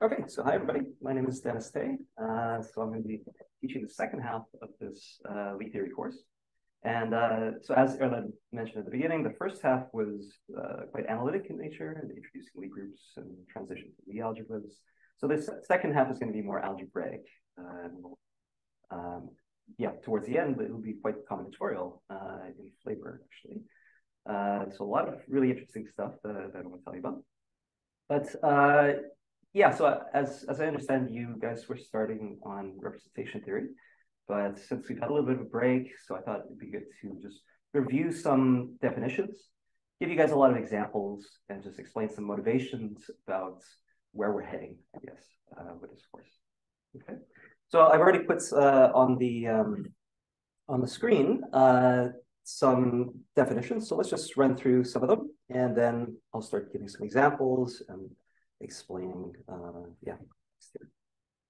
Okay, so hi everybody. My name is Dennis Tay. So I'm going to be teaching the second half of this Lie theory course. And so as Erlen mentioned at the beginning, the first half was quite analytic in nature, and introducing Lie groups and transition to Lie algebras. So this second half is going to be more algebraic. Yeah, towards the end, it will be quite combinatorial in flavor, actually. So a lot of really interesting stuff that I want to tell you about. But yeah, so as I understand, you guys were starting on representation theory, but since we've had a little bit of a break, so I thought it'd be good to just review some definitions, give you guys a lot of examples, and just explain some motivations about where we're heading, I guess, with this course. Okay, so I've already put on the screen some definitions. So let's just run through some of them, and then I'll start giving some examples and explaining, yeah.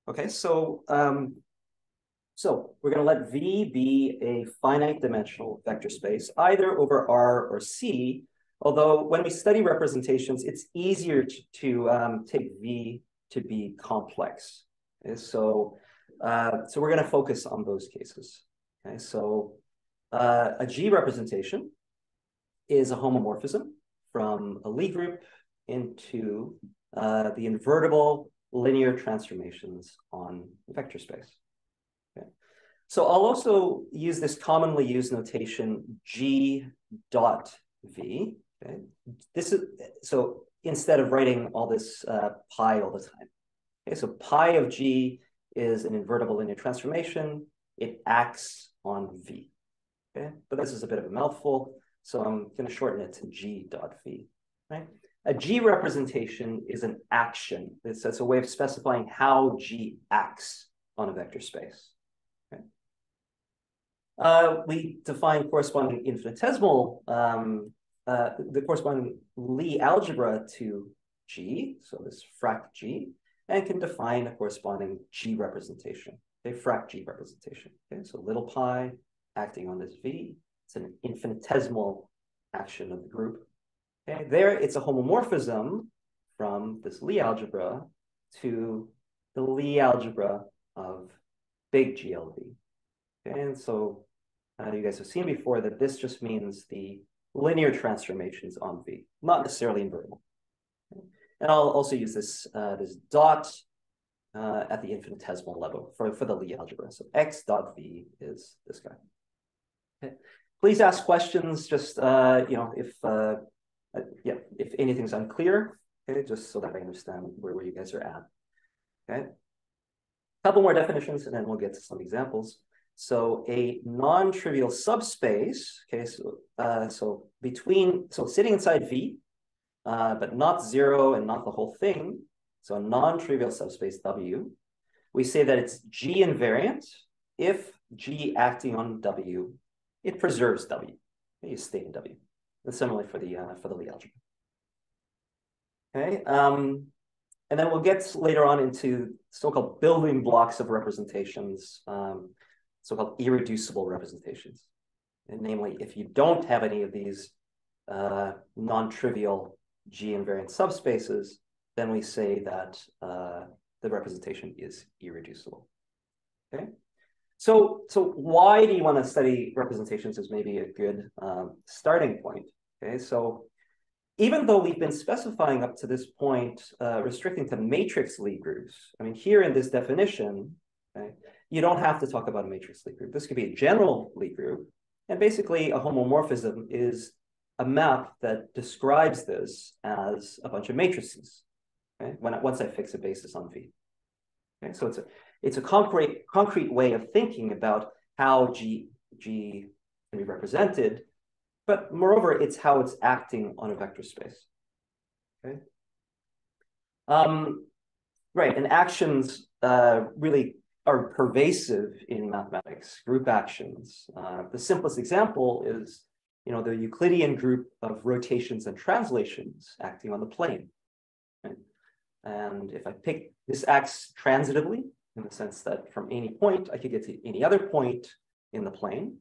Okay, so we're going to let V be a finite dimensional vector space, either over R or C, although when we study representations, it's easier to take V to be complex. Okay, so we're going to focus on those cases. Okay, so a G representation is a homomorphism from a Lie group into the invertible linear transformations on the vector space. Okay. So I'll also use this commonly used notation G dot V. Okay. This is so instead of writing all this pi all the time. Okay, so pi of G is an invertible linear transformation. It acts on V. Okay, but this is a bit of a mouthful, so I'm going to shorten it to G dot V. Right. A G representation is an action. It's a way of specifying how G acts on a vector space. Okay. We define corresponding infinitesimal, the corresponding Lie algebra to G, so this frac G, and can define a corresponding G representation, a frac G representation. Okay, so little pi acting on this V, it's an infinitesimal action of the group. Okay, there it's a homomorphism from this Lie algebra to the Lie algebra of big GLV. Okay, and so you guys have seen before that this just means the linear transformations on V, not necessarily invertible. Okay. And I'll also use this, this dot at the infinitesimal level for the Lie algebra. So X dot V is this guy. Okay. Please ask questions, just, if anything's unclear, okay, just so that I understand where you guys are at. Okay. A couple more definitions, and then we'll get to some examples. So a non-trivial subspace, okay, so sitting inside V, but not zero and not the whole thing, so a non-trivial subspace W, we say that it's G invariant if G acting on W, it preserves W. You stay in W. And similarly for the Lie algebra. Okay, and then we'll get later on into so-called building blocks of representations, so-called irreducible representations. And namely, if you don't have any of these non-trivial G invariant subspaces, then we say that the representation is irreducible. Okay. So why do you want to study representations is maybe a good starting point. Okay, so even though we've been specifying up to this point, restricting to matrix Lie groups, I mean, here in this definition, okay, you don't have to talk about a matrix Lie group. This could be a general Lie group, and basically a homomorphism is a map that describes this as a bunch of matrices. Okay, once I fix a basis on V. Okay, so it's a concrete way of thinking about how G can be represented, but moreover, it's how it's acting on a vector space. Okay. Right, and actions really are pervasive in mathematics, group actions. The simplest example is, the Euclidean group of rotations and translations acting on the plane. Right? And if I pick, this acts transitively, in the sense that from any point, I could get to any other point in the plane.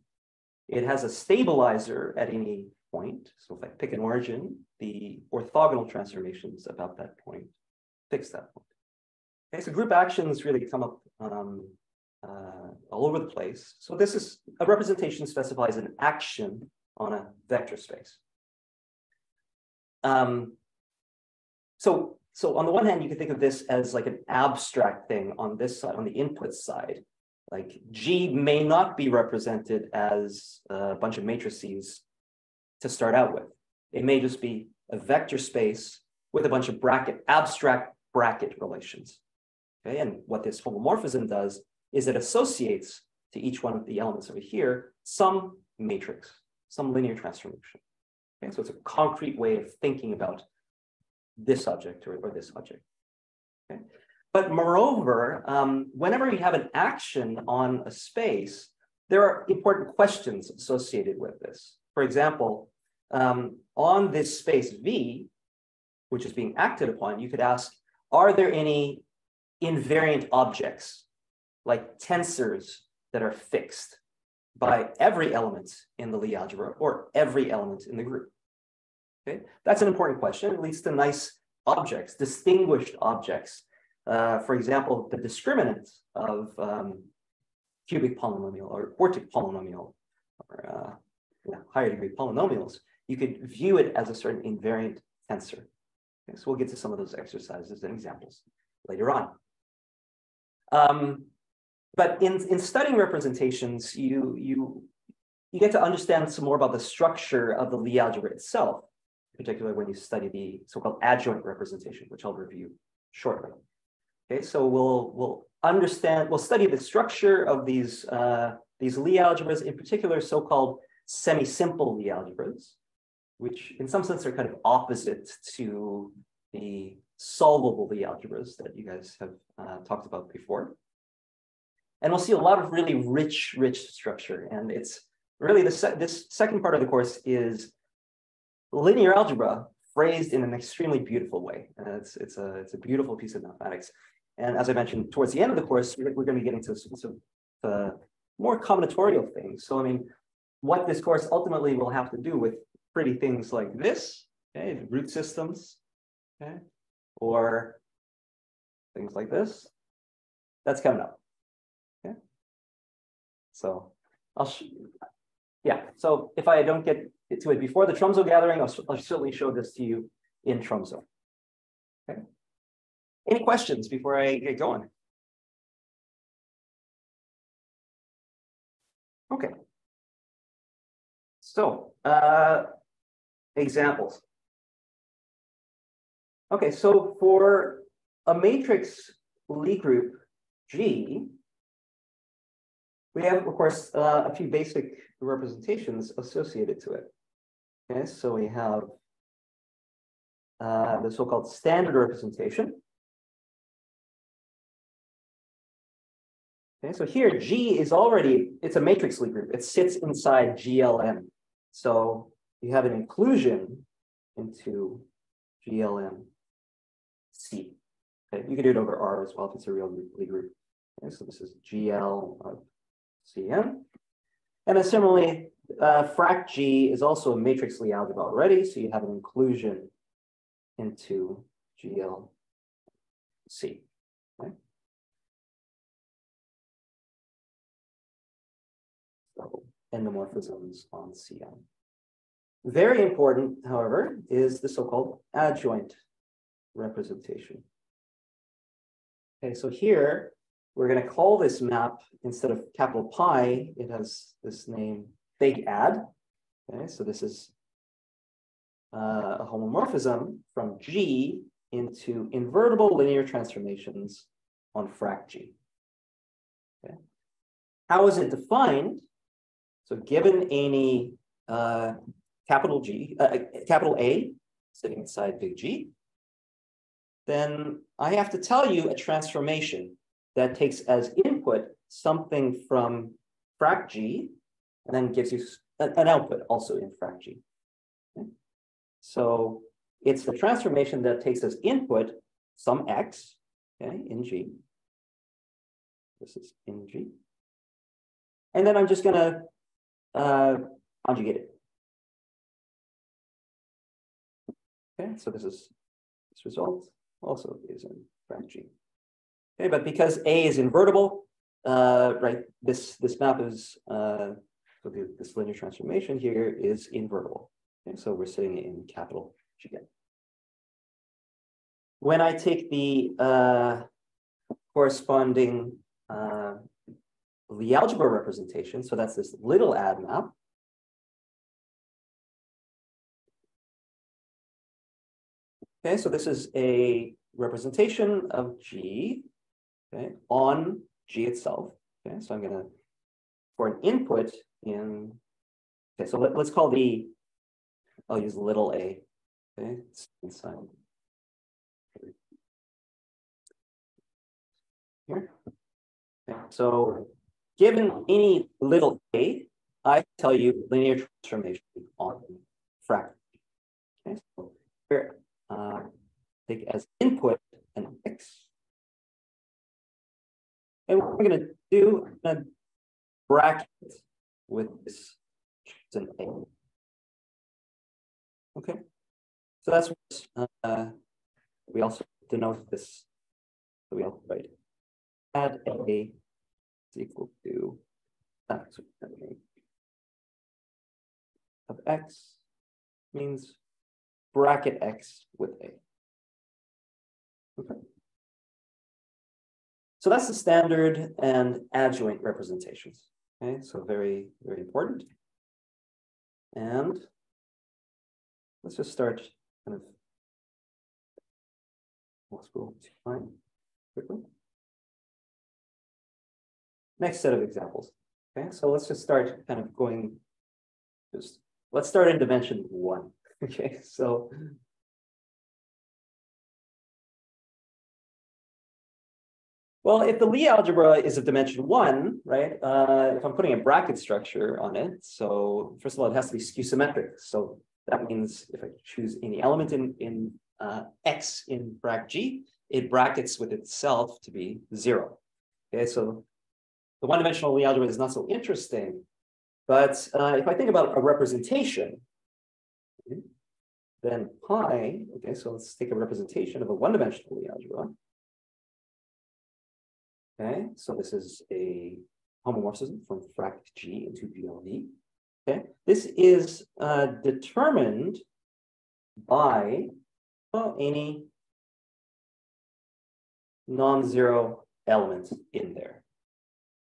It has a stabilizer at any point. So if I pick an origin, the orthogonal transformations about that point fix that point. Okay, so group actions really come up all over the place. So this is a representation specifies an action on a vector space. So on the one hand, you can think of this as like an abstract thing on this side, on the input side. Like G may not be represented as a bunch of matrices to start out with. It may just be a vector space with a bunch of abstract bracket relations. Okay, and what this homomorphism does is it associates to each one of the elements over here some matrix, some linear transformation. Okay, so it's a concrete way of thinking about this object or this object. Okay? But moreover, whenever you have an action on a space, there are important questions associated with this. For example, on this space V, which is being acted upon, you could ask, are there any invariant objects, like tensors that are fixed by every element in the Lie algebra or every element in the group? Okay, that's an important question. It leads to nice objects, distinguished objects. For example, the discriminant of cubic polynomial or quartic polynomial or higher degree polynomials, you could view it as a certain invariant tensor. Okay, so we'll get to some of those exercises and examples later on. But in studying representations, you get to understand some more about the structure of the Lie algebra itself, particularly when you study the so-called adjoint representation, which I'll review shortly. Okay, so we'll study the structure of these Lie algebras, in particular so-called semi-simple Lie algebras, which in some sense are kind of opposite to the solvable Lie algebras that you guys have talked about before. And we'll see a lot of really rich structure. And it's really this second part of the course is linear algebra phrased in an extremely beautiful way. And it's a beautiful piece of mathematics. And as I mentioned, towards the end of the course, we're going to be getting to some more combinatorial things. So, I mean, what this course ultimately will have to do with pretty things like this, okay, root systems, okay, or things like this, that's coming up. Okay. So so if I don't get to it before the Tromsø gathering, I'll certainly show this to you in Tromsø. Okay. Any questions before I get going? Okay. So examples. Okay, so for a matrix Lie group G, we have, of course, a few basic representations associated to it. Okay, so we have the so-called standard representation. Okay, so here G is already, it's a matrix Lie group. It sits inside GLM. So you have an inclusion into GLM C. Okay, you can do it over R as well if it's a real Lie group. Okay, so this is GL of CN. And then similarly, frac G is also a matrix Lie algebra already, so you have an inclusion into GL C. Okay? So endomorphisms on CN. Very important, however, is the so-called adjoint representation. Okay, so here we're going to call this map, instead of capital Pi, it has this name big ad. Okay, so this is a homomorphism from G into invertible linear transformations on frac G. Okay. How is it defined? So given any capital A sitting inside big G, then I have to tell you a transformation that takes as input something from frac G and then gives you an output also in frac G. Okay. So it's the transformation that takes as input some X, okay, in G. This is in G. And then I'm just going to conjugate it. Okay, so this result also is in frac G. Okay, but because A is invertible, right, this map is, so this linear transformation here is invertible. Okay, so we're sitting in capital G again. When I take the corresponding Lie algebra representation, so that's this little ad map. Okay, so this is a representation of G, okay, on G itself. Okay, so I'm gonna, for an input in, okay, so let's call the, I'll use little a, okay, it's inside here. Okay, so given any little a, I tell you linear transformation on fraction. Okay, so here, take as input an x. And what we're going to do, I'm going to bracket with this an a. Okay, so that's what we also denote this. So we also write add a is equal to of x means bracket x with a. Okay. So that's the standard and adjoint representations. Okay, so very, very important. And let's just start kind of, let's go to line quickly. Next set of examples. Okay, so let's just start kind of going, let's start in dimension 1. Okay, so well, if the Lie algebra is of dimension 1, right, if I'm putting a bracket structure on it, so first of all, it has to be skew symmetric. So that means if I choose any element in X in bracket G, it brackets with itself to be 0. Okay, so the one-dimensional Lie algebra is not so interesting, but if I think about a representation, okay, then pi, okay, so let's take a representation of a one-dimensional Lie algebra. Okay, so this is a homomorphism from frac G into GLD. Okay, this is determined by any non-zero element in there,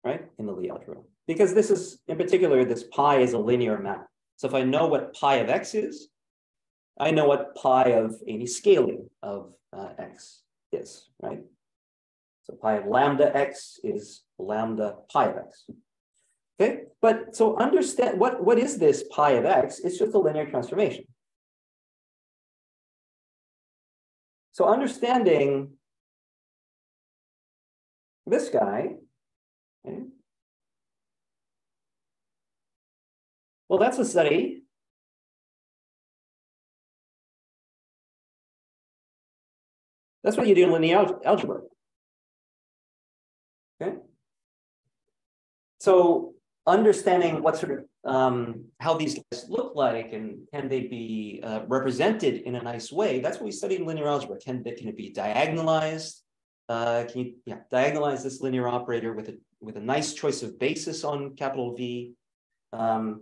right, in the Lie algebra. Because this is, in particular, this pi is a linear map. So if I know what pi of x is, I know what pi of any scaling of x is, right? So pi of lambda x is lambda pi of x. Okay, but so understand what is this pi of x? It's just a linear transformation. So understanding this guy, okay, well, that's a study. That's what you do in linear algebra. Okay. So understanding what sort of how these guys look like and can they be represented in a nice way, that's what we study in linear algebra. Can it be diagonalized? Can you diagonalize this linear operator with a nice choice of basis on capital V? And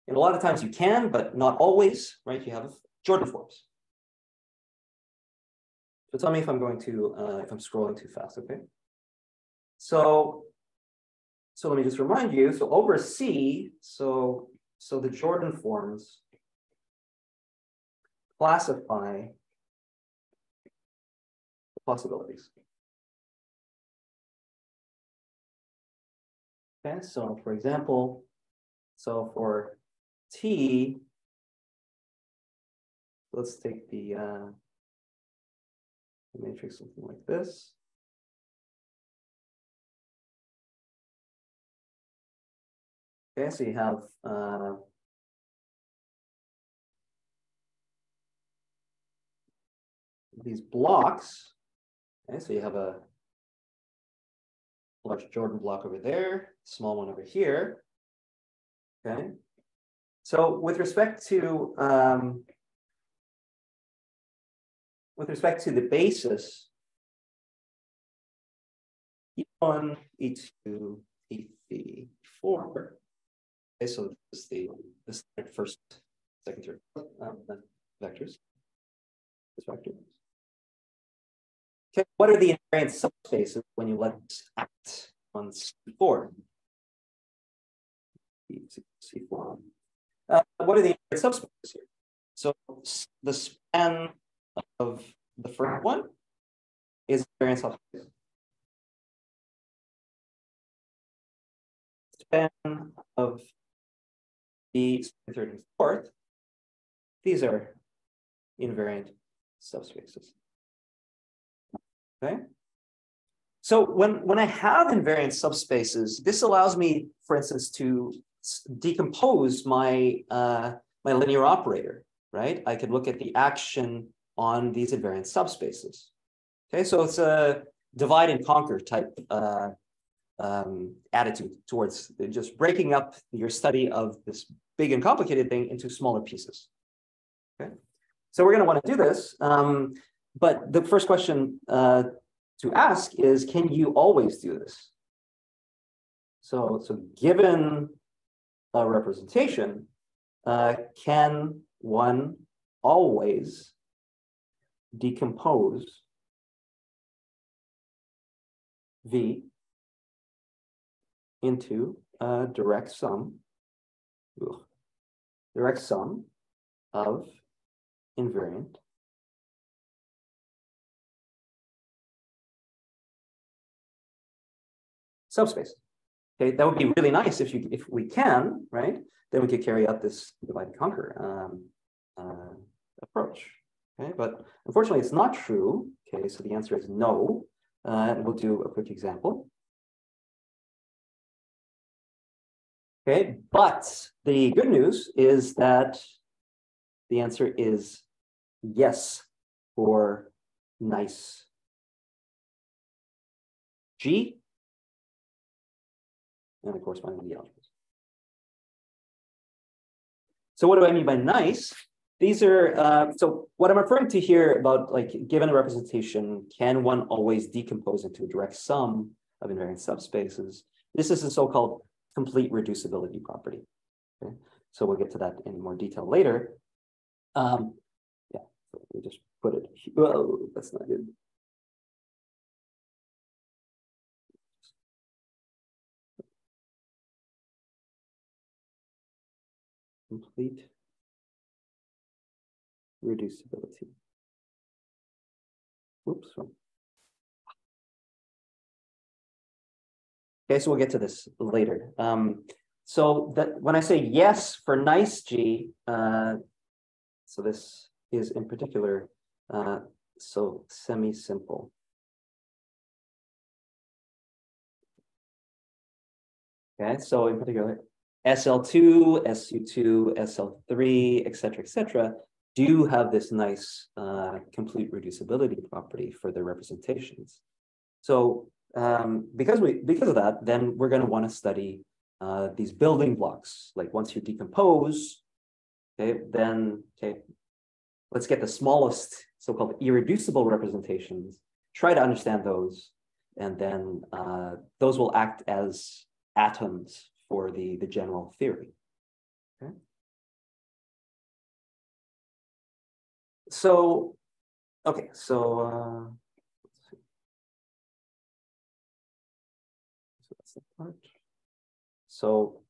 a lot of times you can, but not always, right? You have Jordan forms. So tell me if I'm going to if I'm scrolling too fast, okay? So let me just remind you, so over C, so the Jordan forms classify the possibilities. Okay, so for example, so for T, let's take the matrix, something like this. Okay, so you have these blocks. Okay, so you have a large Jordan block over there, small one over here. Okay, so with respect to the basis, E1, E2, E3, E4. Okay, so this is this first, second, third vectors. This vector. Okay, what are the invariant subspaces when you let this act on C4? C4. What are the invariant subspaces here? So the span of the first one is invariant subspace. Span of the third and fourth, these are invariant subspaces. Okay. So when I have invariant subspaces, this allows me, for instance, to decompose my my linear operator, right? I could look at the action on these invariant subspaces. Okay, so it's a divide and conquer type attitude towards just breaking up your study of this big and complicated thing into smaller pieces. Okay, so we're going to want to do this, but the first question to ask is, can you always do this? So given a representation, can one always decompose V into a direct sum of invariant subspace? Okay, that would be really nice if we can, right? Then we could carry out this divide and conquer approach. Okay, but unfortunately, it's not true. Okay, so the answer is no. And we'll do a quick example. Okay, but the good news is that the answer is yes for nice G and the corresponding V algebras. So what do I mean by nice? These are, so what I'm referring to here about, like, given a representation, can one always decompose into a direct sum of invariant subspaces? This is a so-called complete reducibility property. Okay, so we'll get to that in more detail later. Yeah, so we just put it. Whoa, that's not good. Complete reducibility. Oops. Okay, so we'll get to this later. So that when I say yes for nice G, so this is in particular, so semi-simple. Okay, so in particular, SL2, SU2, SL3, et cetera, do have this nice complete reducibility property for their representations. So because of that, then we're going to want to study these building blocks. Like once you decompose, okay, then let's get the smallest so-called irreducible representations. Try to understand those, and then those will act as atoms for the general theory. Okay. So, okay, so let's see. So that's the part. So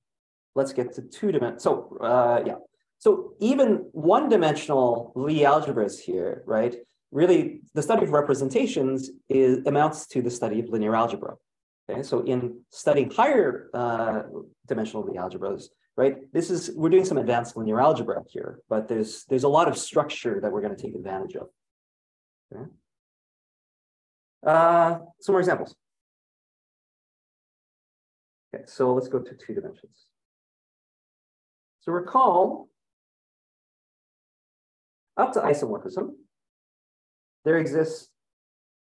let's get to two-dimensional. So yeah. So even one-dimensional Lie algebras here, right? Really, the study of representations amounts to the study of linear algebra. Okay, so in studying higher dimensional Lie algebras, right? We're doing some advanced linear algebra here, but there's a lot of structure that we're going to take advantage of. Okay. Some more examples. Okay, so let's go to 2 dimensions. So recall, up to isomorphism, there exists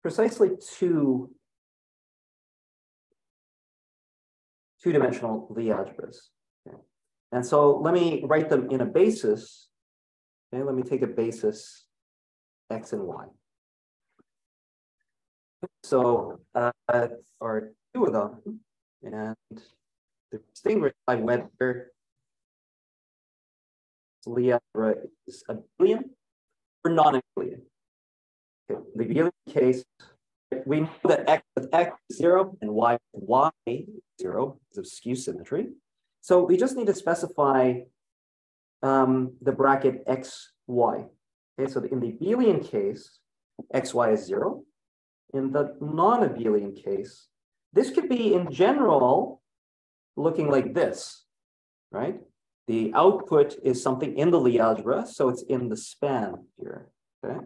precisely two-dimensional Lie algebras. Okay. And so let me write them in a basis. Okay, let me take a basis X and Y. So, or two of them, and they're distinguished by whether Lie algebra is abelian or non-abelian. Okay. The abelian case, we know that x with x is 0 and y with y is 0 is of skew symmetry. So we just need to specify the bracket xy. Okay, so in the abelian case, xy is 0. In the non-abelian case, this could be in general looking like this, right? The output is something in the Lie algebra, so it's in the span here, okay?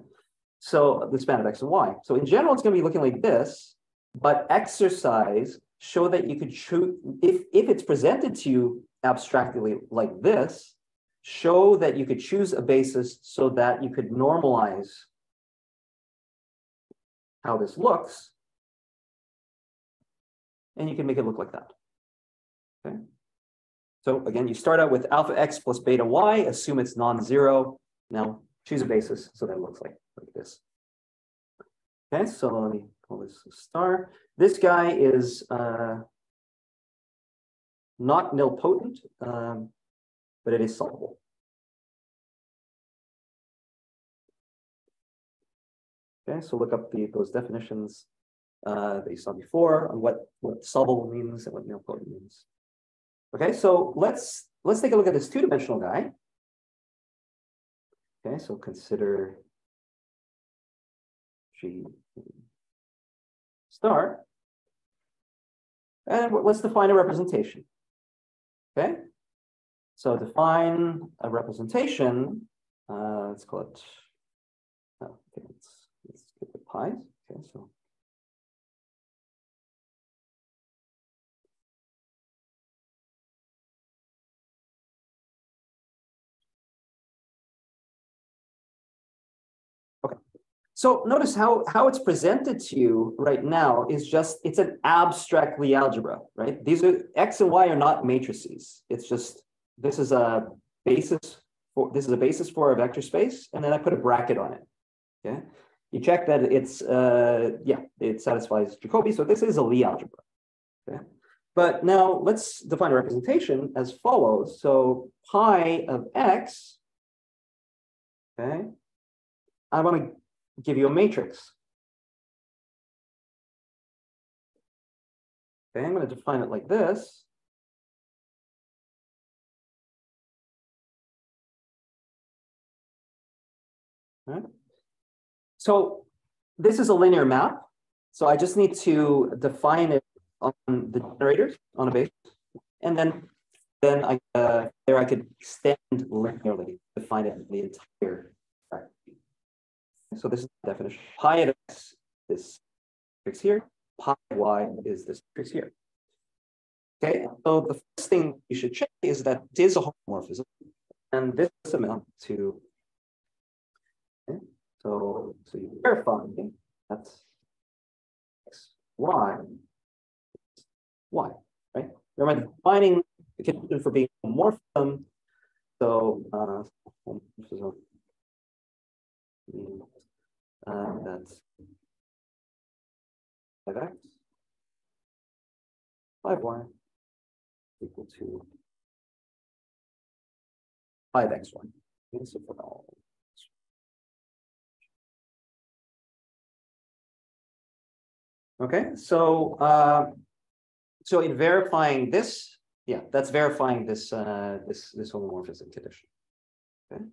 So the span of x and y. So in general, it's going to be looking like this, but exercise show that you could choose, if it's presented to you abstractly like this, show that you could choose a basis so that you could normalize how this looks, and you can make it look like that, okay? So again, you start out with alpha x plus beta y, assume it's non-zero. Now choose a basis so that it looks like this. Okay, so let me call this a star. This guy is not nilpotent, but it is solvable. Okay, so look up those definitions that you saw before on what solvable means and what nilpotent means. Okay, so let's take a look at this two-dimensional guy. Okay, so consider G star. And let's define a representation. Okay, so define a representation. Let's call it. Oh, okay, let's get the pies. Okay, so. So notice how it's presented to you right now is just, it's an abstract Lie algebra, right? These are x and y are not matrices. It's just, this is a basis for a vector space, and then I put a bracket on it. Okay. You check that it's it satisfies Jacobi. So this is a Lie algebra. Okay. But now let's define a representation as follows. So pi of x, okay, I want to give you a matrix. Okay, I'm going to define it like this. All right. So this is a linear map. So I just need to define it on the generators on a base, and then I there I could extend linearly, define it in the entire. So this is the definition. Pi of x is matrix here. Pi of y is this matrix here. Okay, so the first thing you should check is that it is a homomorphism, and this amounts to. Okay, so you verify that's x, y, right? Remember defining the condition for being a homomorphism. So homomorphism. That's 5x, 5y equal to 5xy. Okay, so for all. Okay, so so in verifying this, yeah, that's verifying this this homomorphism condition. Okay,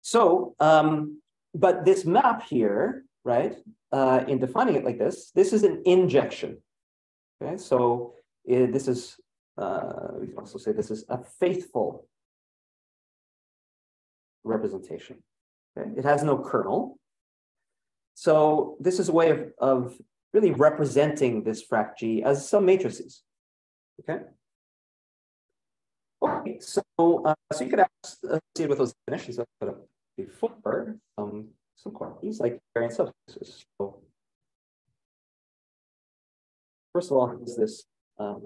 so but this map here, right, in defining it like this is an injection. Okay, so this is, we can also say this is a faithful representation. Okay, it has no kernel. So this is a way of really representing this frac G as some matrices. Okay. Okay, so so you could see it with those definitions that I put up before, some quantities like variant subspaces. So first of all, is this how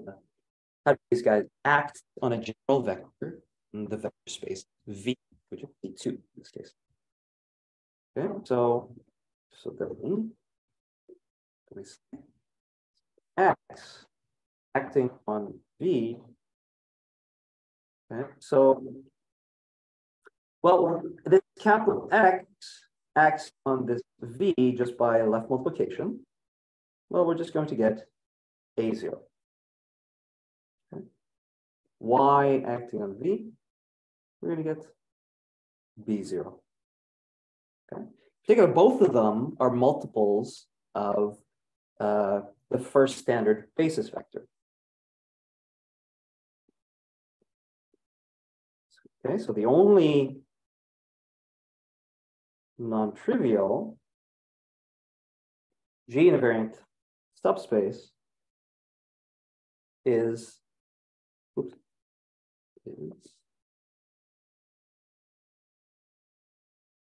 do these guys act on a general vector in the vector space V, which is V2 in this case. Okay, so then X acting on V. Okay, so, well, this capital X acts on this V just by left multiplication. Well, we're just going to get A0. Okay. Y acting on V, we're going to get B0. Okay. Particularly, both of them are multiples of the first standard basis vector. Okay, so the only non-trivial G-invariant subspace is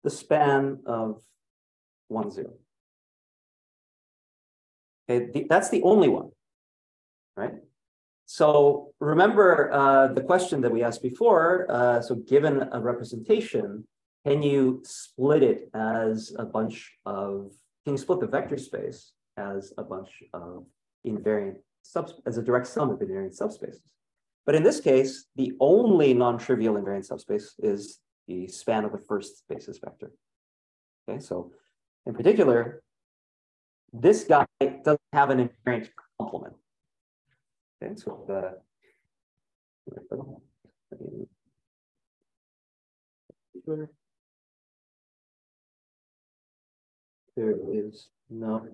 the span of 1, 0. Okay, that's the only one, right? So remember the question that we asked before. So given a representation, can you split it as a bunch of, can you split the vector space as a bunch of invariant as a direct sum of invariant subspaces? But in this case, the only non-trivial invariant subspace is the span of the first basis vector. Okay, so in particular, this guy doesn't have an invariant complement. Okay, so there is no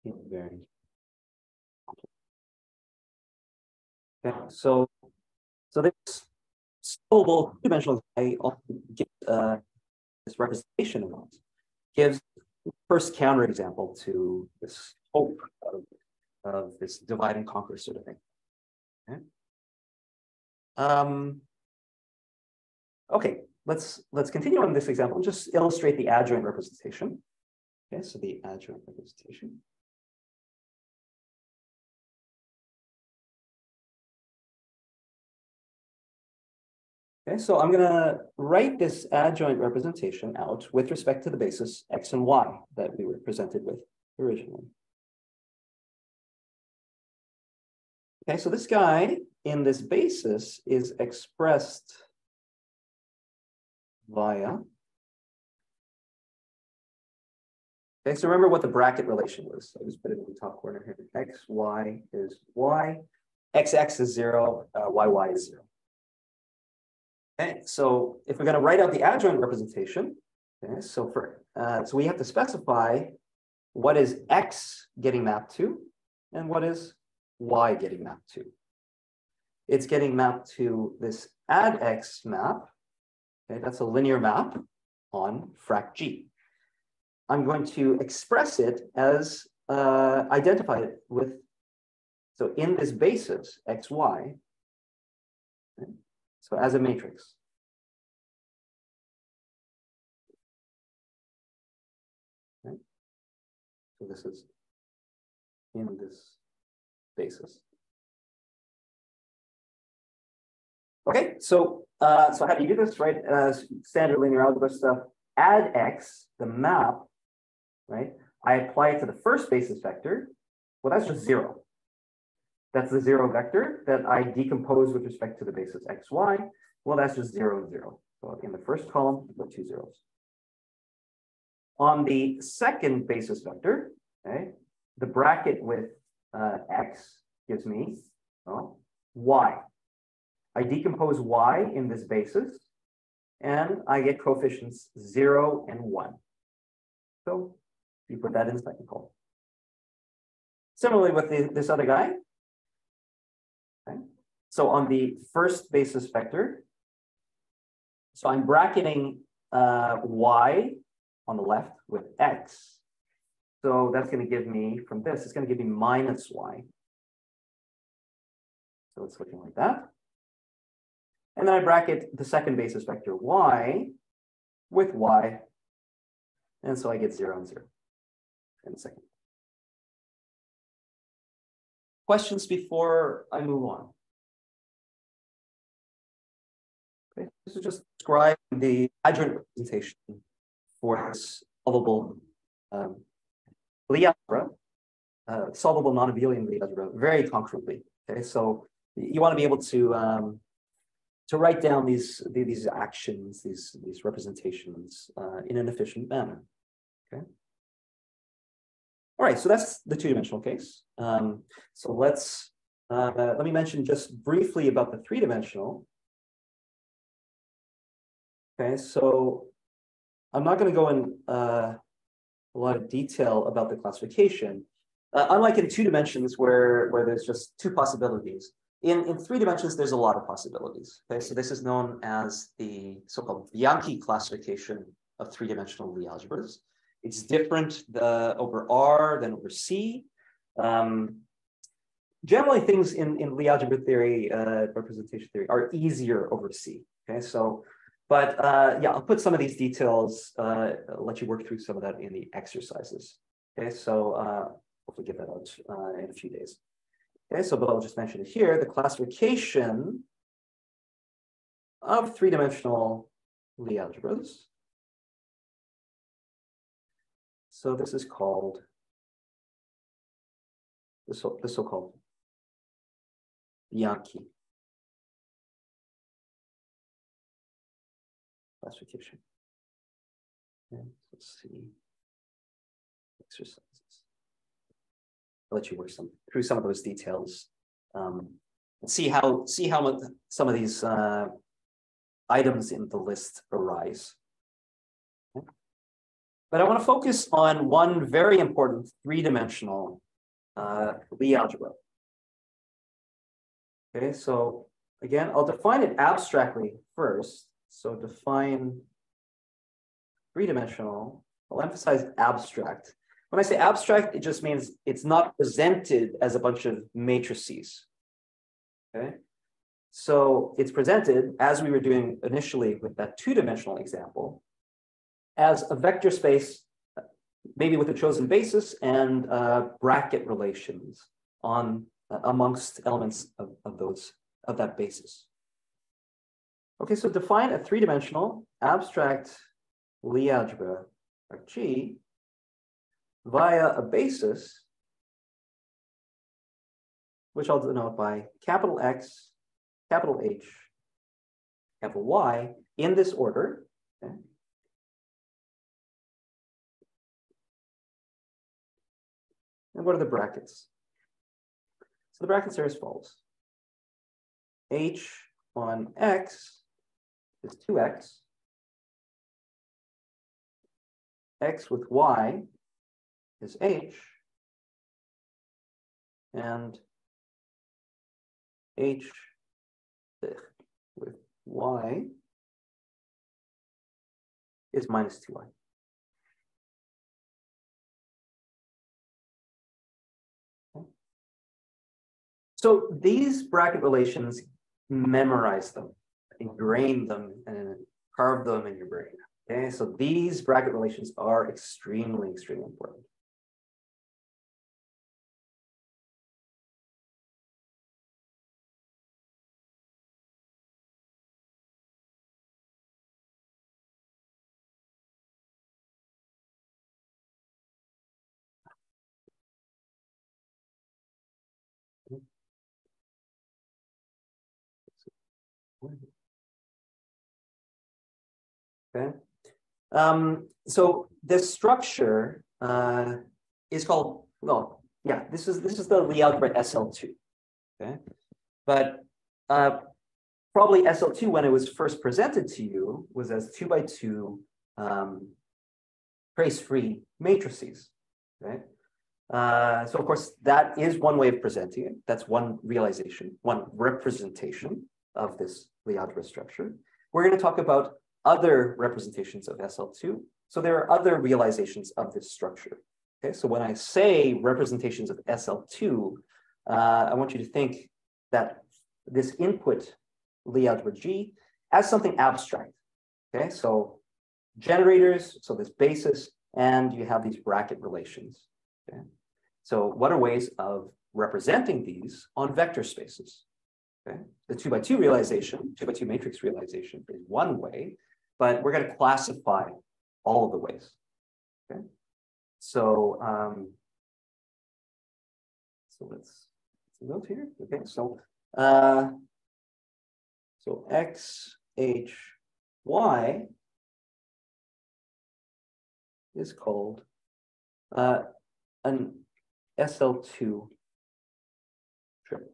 invariant. Okay, so this solvable two-dimensional guy often gives this representation of ones, gives first counterexample to this hope of this divide and conquer sort of thing. Okay, okay, let's continue on this example and just illustrate the adjoint representation. Okay, so the adjoint representation. Okay, so I'm going to write this adjoint representation out with respect to the basis x and y that we were presented with originally. Okay, so this guy in this basis is expressed via. Okay, so remember what the bracket relation was. So I just put it in the top corner here. X, y is y, xx is 0, yy is 0. Okay, so if we're going to write out the adjoint representation, okay, so so we have to specify what is x getting mapped to and what is y getting mapped to. It's getting mapped to this add x map. Okay, that's a linear map on frac G. I'm going to express it as identify it with, so in this basis, xy, okay, so as a matrix. Okay. So this is in this basis. Okay, so so how do you do this, right? Standard linear algebra stuff. Add x, the map, right? I apply it to the first basis vector. Well, that's just 0. That's the 0 vector that I decompose with respect to the basis xy. Well, that's just 0, 0. So in the first column, I put 2 zeros. On the second basis vector, okay, the bracket with x gives me y. I decompose y in this basis, and I get coefficients 0 and 1. So you put that in the second column. Similarly with this other guy. Okay. So on the first basis vector, so I'm bracketing y on the left with x. So that's going to give me, from this, it's going to give me minus y. So it's looking like that. And then I bracket the second basis vector y with y. And so I get 0 and 0 in a second. Questions before I move on? Okay, this is just describing the adjoint representation for this solvable Lie algebra. solvable non-abelian Lie algebra very concretely. Okay, so you want to be able to write down these actions, these representations in an efficient manner. Okay. All right, so that's the two-dimensional case. So let me mention just briefly about the three-dimensional. Okay, so I'm not going to go in a lot of detail about the classification. Unlike in 2 dimensions where there's just 2 possibilities, in 3 dimensions, there's a lot of possibilities. Okay, so this is known as the so-called Bianchi classification of 3-dimensional Lie algebras. It's different over R than over C. Generally, things in Lie algebra theory, representation theory, are easier over C. Okay, so, but yeah, I'll put some of these details, let you work through some of that in the exercises. Okay, so hopefully get that out in a few days. Okay, so but I'll just mention it here. The classification of 3-dimensional Lie algebras. So this is called the so-called Bianchi classification. Okay, let's see exercises. I'll let you work through some of those details and see how some of these items in the list arise. Okay. But I want to focus on one very important 3-dimensional Lie algebra. Okay, so again, I'll define it abstractly first. So define 3-dimensional. I'll emphasize abstract. When I say abstract, it just means it's not presented as a bunch of matrices. Okay, so it's presented, as we were doing initially with that 2-dimensional example, as a vector space, maybe with a chosen basis and bracket relations on amongst elements of that basis. Okay, so define a 3-dimensional abstract Lie algebra G via a basis, which I'll denote by capital X, capital H, capital Y in this order. Okay. And what are the brackets? So the brackets are as follows. H on X is 2X. X with Y is H. And H with Y is minus 2Y. So these bracket relations, memorize them, ingrain them, and carve them in your brain. Okay, so these bracket relations are extremely, extremely important. Okay. So this structure is called, well, yeah, this is the Lie algebra SL2. Okay, but probably SL2 when it was first presented to you was as 2x2 trace-free matrices. Okay. So of course that is one way of presenting it. That's one realization, one representation of this Lie algebra structure. We're going to talk about other representations of SL2. So there are other realizations of this structure. Okay, so when I say representations of SL2, I want you to think that this input Lie algebra G as something abstract. Okay, so generators, so this basis, and you have these bracket relations. Okay, so what are ways of representing these on vector spaces? Okay, the 2x2 realization, 2x2 matrix realization is one way, but we're going to classify all of the ways. Okay, so So let's note here. Okay, so X, H, Y is called an SL2 triple.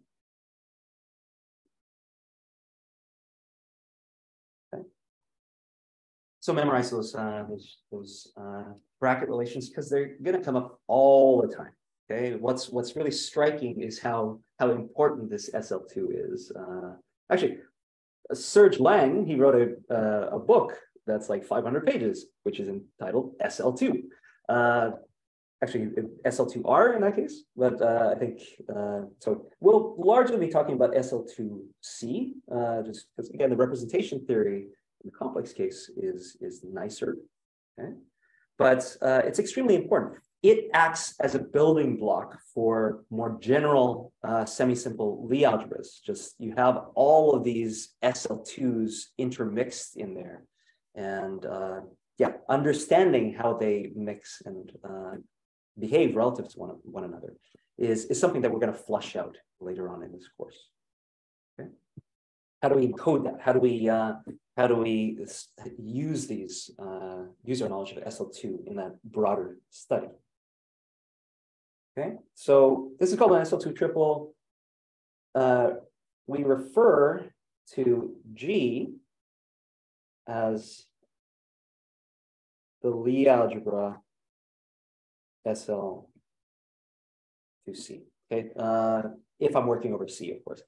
Okay. So memorize those bracket relations because they're going to come up all the time. Okay, what's really striking is how important this SL2 is. Actually, Serge Lang, he wrote a book that's like 500 pages, which is entitled SL2. Actually, SL2R in that case, but I think, so we'll largely be talking about SL2C, just because again, the representation theory in the complex case is nicer, okay? But it's extremely important. It acts as a building block for more general semi-simple Lie algebras. Just you have all of these SL2s intermixed in there. And yeah, understanding how they mix and behave relative to one another is something that we're going to flush out later on in this course. Okay. How do we encode that? How do we use these use our knowledge of SL2 in that broader study? Okay, so this is called an SL2 triple. We refer to G as the Lie algebra SL2C. Okay, if I'm working over C, of course.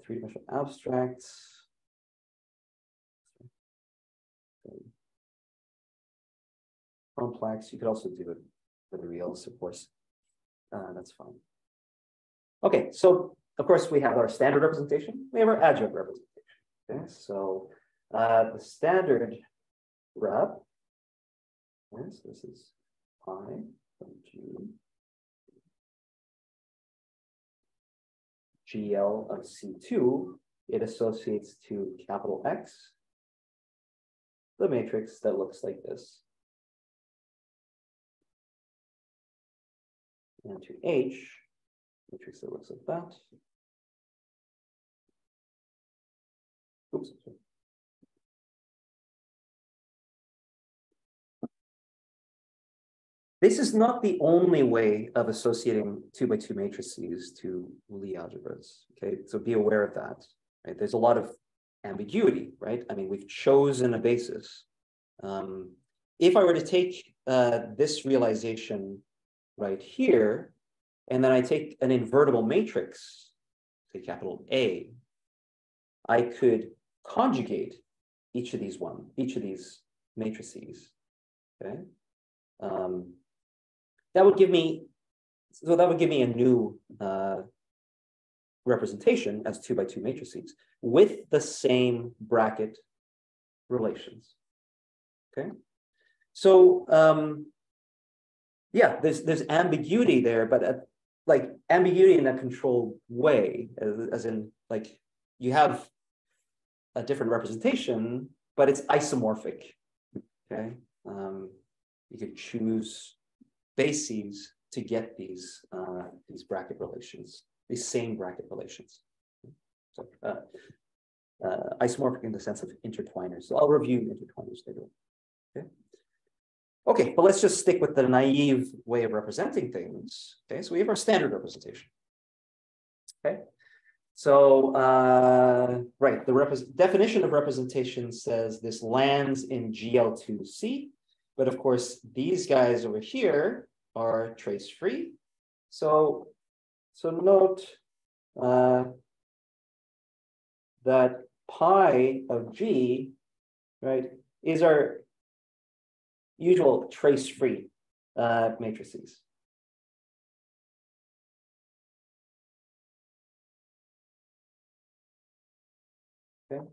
Three-dimensional abstracts. Complex. You could also do it for the reals, of course. That's fine. Okay, so of course we have our standard representation. We have our adjunct representation. Okay, so the standard rep. Okay, so this is pi from G. GL of C2, it associates to capital X, the matrix that looks like this. And to H, matrix that looks like that. Oops. This is not the only way of associating 2x2 matrices to Lie algebras. Okay, so be aware of that. Right? There's a lot of ambiguity, right? I mean, we've chosen a basis. If I were to take this realization right here, and then I take an invertible matrix, say capital A, I could conjugate each of these matrices. Okay. That would give me a new representation as 2x2 matrices with the same bracket relations. Okay, so yeah, there's ambiguity there, but like ambiguity in a controlled way, as in like you have a different representation, but it's isomorphic. Okay, you could choose bases to get these bracket relations, these same bracket relations. So isomorphic in the sense of intertwiners. So I'll review intertwiners later. Okay. Okay, but let's just stick with the naive way of representing things. Okay, so we have our standard representation. Okay, so right, the definition of representation says this lands in GL2C. But of course, these guys over here are trace-free. So note that pi of G, right, is our usual trace-free matrices. Okay.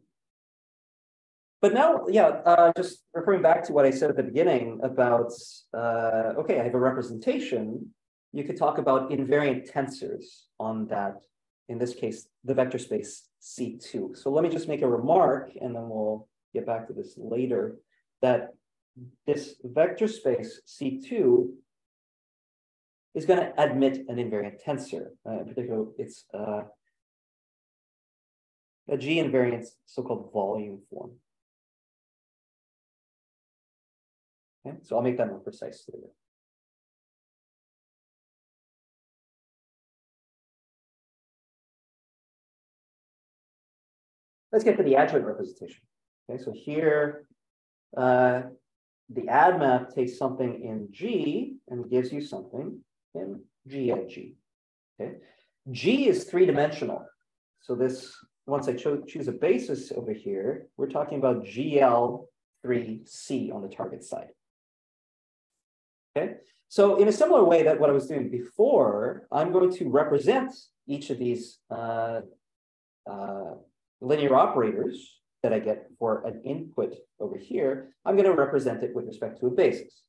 But now, yeah, just referring back to what I said at the beginning about, okay, I have a representation. You could talk about invariant tensors on that, in this case, the vector space C2. So let me just make a remark, and then we'll get back to this later, that this vector space C2 is going to admit an invariant tensor. In particular, it's a G invariant so-called volume form. Okay, so I'll make that more precise later. Let's get to the adjoint representation. Okay, so here, the ad map takes something in G and gives you something in G at G. Okay, G is three-dimensional. So this, once I choose a basis over here, we're talking about GL3C on the target side. Okay, so in a similar way that what I was doing before, I'm going to represent each of these linear operators that I get for an input over here. I'm going to represent it with respect to a basis.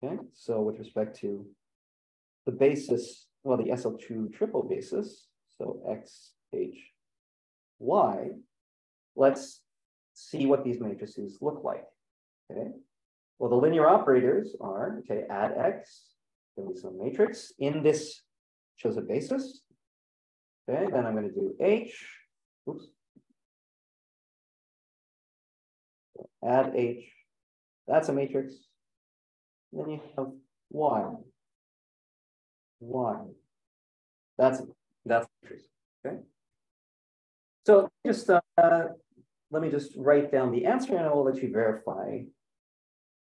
Okay, so with respect to the basis, well, the SL2 triple basis, so X, H, Y, let's see what these matrices look like. Okay, well, the linear operators are, okay, add X, give me some matrix. In this shows a basis. Okay, then I'm going to do H, oops, add H, that's a matrix. Then you have Y. Y. That's matrix. Okay. So just let me just write down the answer and I will let you verify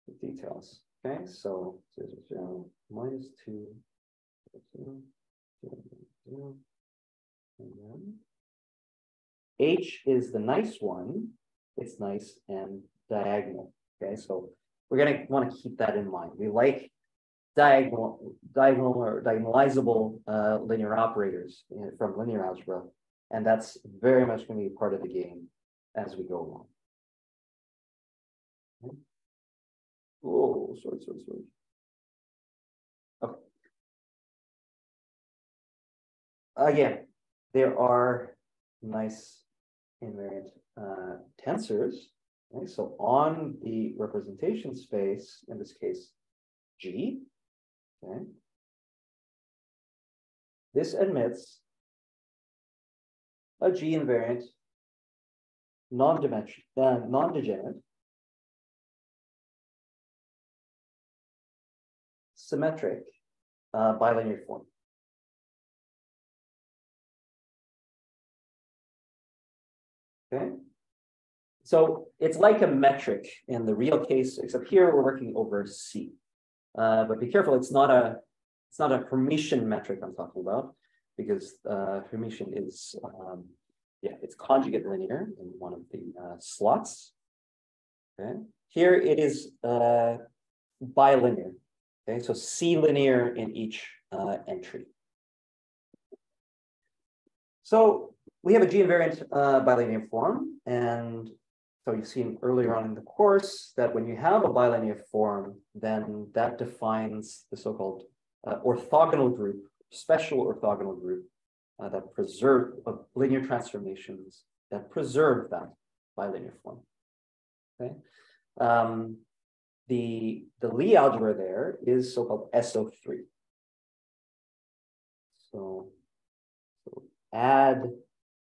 the details. Okay, so 0, 0, minus 2, 0, 0, 0, and then H is the nice one. It's nice and diagonal. Okay, so we're going to want to keep that in mind. We like diagonal or diagonalizable linear operators from linear algebra, and that's very much going to be part of the game as we go along. Okay. Oh, sorry. Okay. Again, there are nice invariant tensors. Okay, so on the representation space, in this case, G, okay, this admits a G invariant non-degenerate symmetric bilinear form. Okay, so it's like a metric in the real case, except here we're working over C. But be careful, it's not a Hermitian metric I'm talking about, because Hermitian is it's conjugate linear in one of the slots. Okay, here it is bilinear. Okay, so C linear in each entry. So we have a G invariant bilinear form, and so you've seen earlier on in the course that when you have a bilinear form, then that defines the so-called orthogonal group, special orthogonal group that preserve linear transformations that preserve that bilinear form. Okay, the Lie algebra there is so-called SO3. So add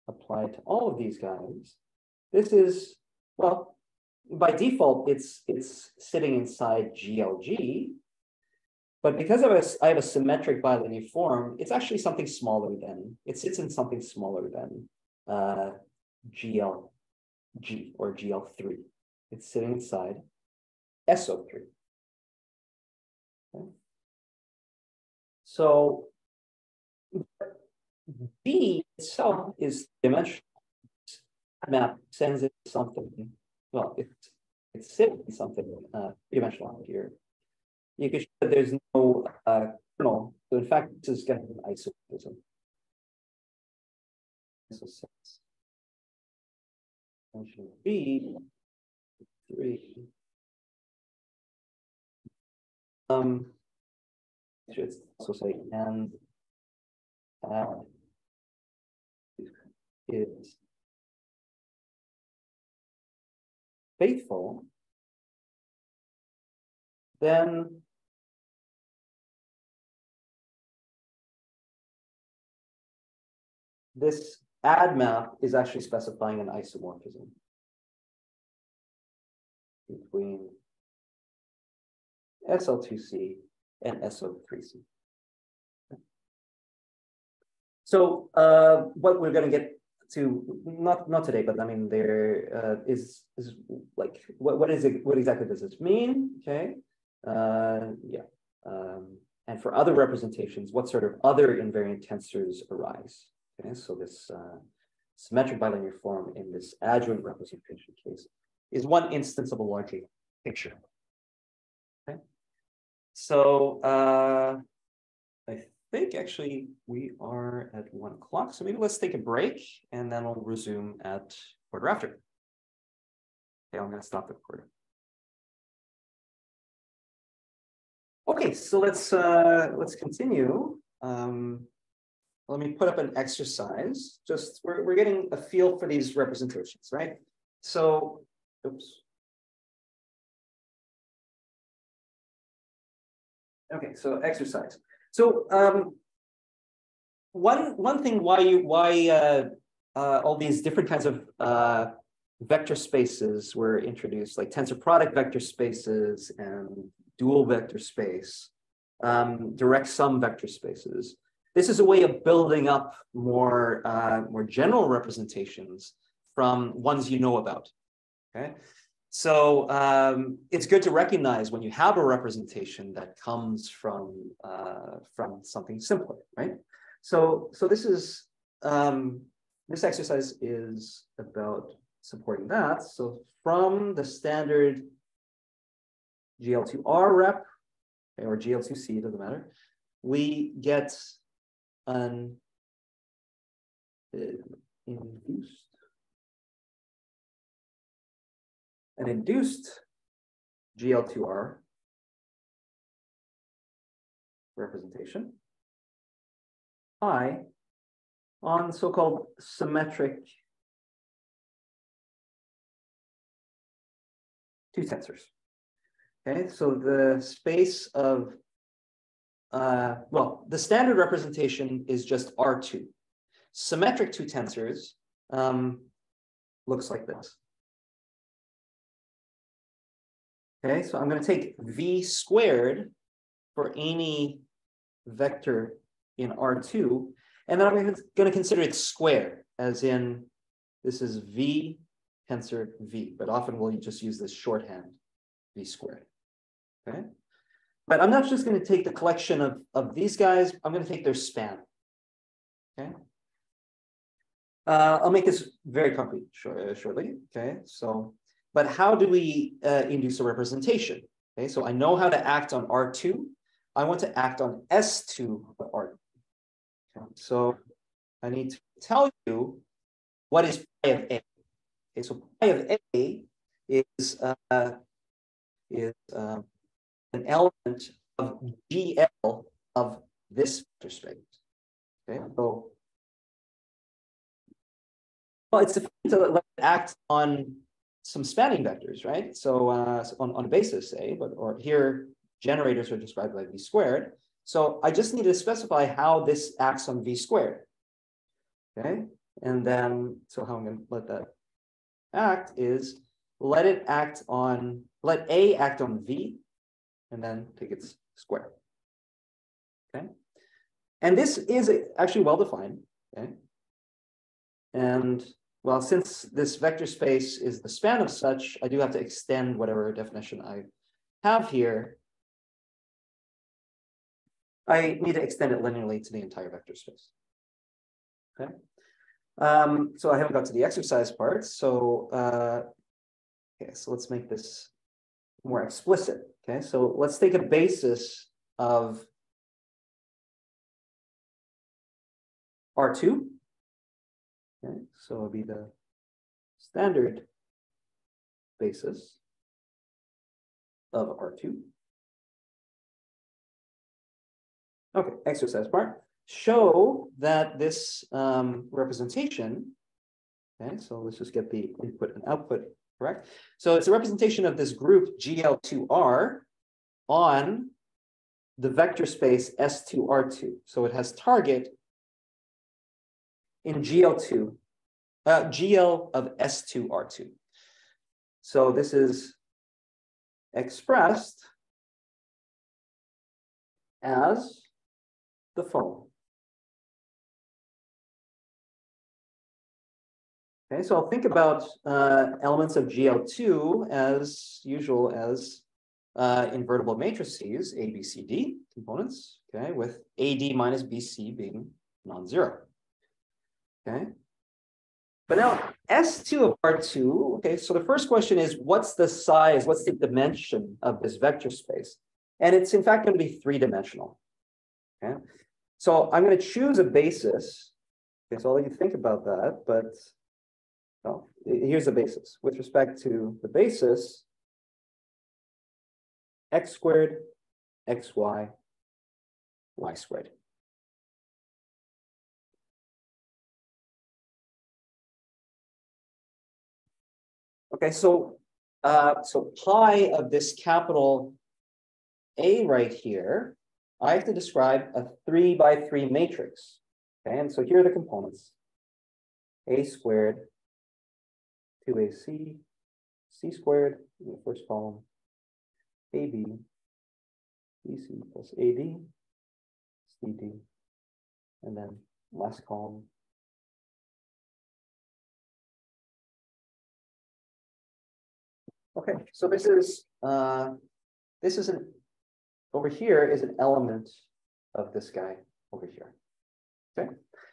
applied to all of these guys. This is, well, by default, it's sitting inside GLG, but because I have a symmetric bilinear form, it's actually something smaller than, it sits in something smaller than GLG or GL3. It's sitting inside SO3. Okay. So B itself is dimensional. Map sends it something. Well, it's sitting in something three-dimensional here. You can show that there's no kernel. So in fact, this is going to be an isomorphism. So function B 3. Should also say and is faithful, then this add map is actually specifying an isomorphism between SL2C and SO3C. So what we're going to get to, not today, but I mean, there is like, what is it? What exactly does this mean? Okay, yeah. And for other representations, what sort of other invariant tensors arise? Okay, so this symmetric bilinear form in this adjoint representation case is one instance of a larger picture. Okay, so I think actually we are at 1 o'clock, so maybe let's take a break and then we'll resume at quarter after. Okay, I'm going to stop the recording. Okay, so let's continue. Let me put up an exercise. Just we're getting a feel for these representations, right? So, oops. Okay, so exercise. So one thing why all these different kinds of vector spaces were introduced, like tensor product vector spaces and dual vector space, direct sum vector spaces. This is a way of building up more general representations from ones you know about. Okay, so it's good to recognize when you have a representation that comes from something simpler, right? So this is this exercise is about supporting that. So from the standard GL2R rep, or GL2C, doesn't matter, we get an induced GL2R representation I on so-called symmetric two tensors. Okay, so the space of well, the standard representation is just R2. Symmetric two tensors looks like this. Okay, so I'm going to take V squared for any vector in R2, and then I'm going to consider it squared, as in this is V tensor V, but often we'll just use this shorthand, V squared. Okay, but I'm not just going to take the collection of these guys, I'm going to take their span. Okay, I'll make this very concrete shortly. Okay, so, but how do we induce a representation? Okay, so I know how to act on R2. I want to act on S2 of R2. Okay, so I need to tell you what is pi of A. Okay, so pi of A is an element of GL of this vector space. Okay, so well, it's defined to let it act on some spanning vectors, right? So on a basis, say, but or here generators are described by V squared. So I just need to specify how this acts on V squared. Okay, and then so how I'm going to let that act is let A act on V, and then take its square. Okay, and this is actually well defined. Okay, and well, since this vector space is the span of such, I do have to extend whatever definition I have here. I need to extend it linearly to the entire vector space. Okay, so I haven't got to the exercise part. So okay, so let's make this more explicit. Okay, so let's take a basis of R2. Okay, so it'll be the standard basis of R2. Okay, exercise part. Show that this representation, okay, so let's just get the input and output correct. So it's a representation of this group GL2R on the vector space S2R2. So it has target in GL2, GL of S2R2. So this is expressed as the following. Okay, so I'll think about elements of GL2 as usual as invertible matrices, A, B, C, D components, okay, with AD minus BC being non-zero. Okay. But now S2 of R2, okay, so the first question is, what's the size, what's the dimension of this vector space? And it's in fact going to be three-dimensional. Okay. So I'm going to choose a basis. Okay, so I'll let you think about that, but well, here's the basis. With respect to the basis, x squared, xy, y squared. Okay, so pi of this capital A right here, I have to describe a 3 by 3 matrix. Okay, and so here are the components. A squared, 2ac, c squared in the first column, ab, bc plus ad, cd, and then last column. Okay, so this is an over here is an element of this guy over here. Okay,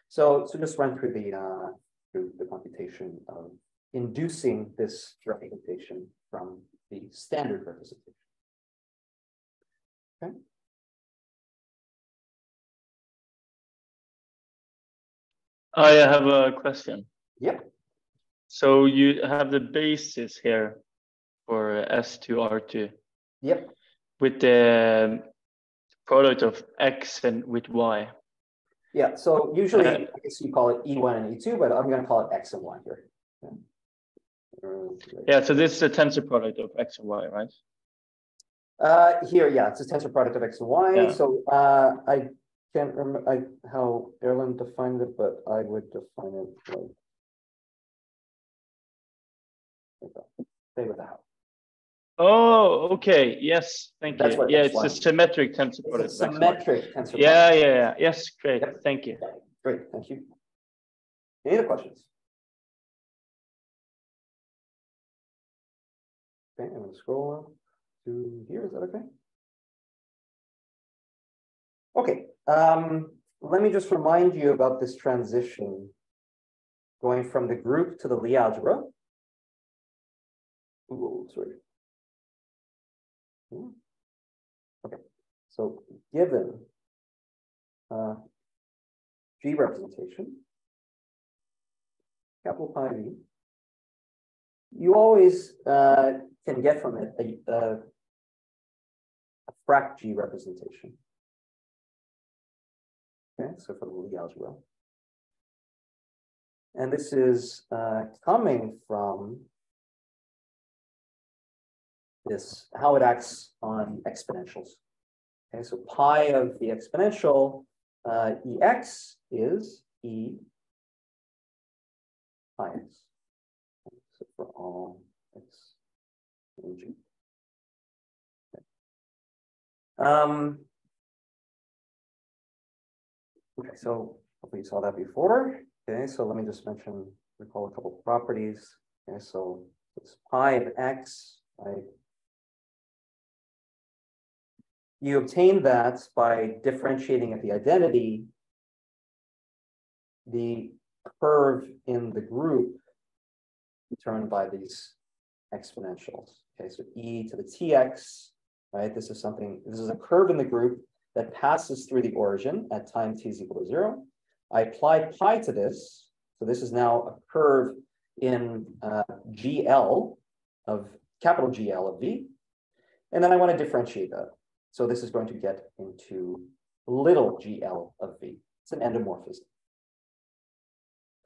so just run through the computation of inducing this representation from the standard representation. Okay. I have a question. Yep. So you have the basis here for S2R2. Yep. With the product of X and with Y. Yeah, so usually I guess you call it E1 and E2, but I'm going to call it X and Y here. Yeah, so this is a tensor product of X and Y, right? Here, yeah, it's a tensor product of X and Y. Yeah. So I can't remember how Erlen defined it, but I would define it like that. Say with the how. Oh, okay. Yes, thank That's you. Yeah, it's a symmetric tensor product. It's a symmetric tensor product. Yeah. Yes, great. Yep. Thank you. Yeah. Great, thank you. Any other questions? Okay, I'm going to scroll up to here. Is that okay? Okay. Let me just remind you about this transition going from the group to the Lie algebra. Ooh, sorry. Okay, so given G representation, capital pi V, you always can get from it a frac G representation. Okay, so for the Lie algebra. And this is coming from this, how it acts on exponentials. Okay, so pi of the exponential Ex is E pi x. So for all x and G. Okay. Okay, so hopefully you saw that before. Okay, so let me just recall a couple of properties. Okay, so it's pi of x, right? You obtain that by differentiating at the identity the curve in the group determined by these exponentials. Okay, so e to the tx, right? This is a curve in the group that passes through the origin at time t is equal to 0. I apply pi to this, so this is now a curve in GL of capital GL of v, and then I want to differentiate that. So this is going to get into little GL of V. It's an endomorphism.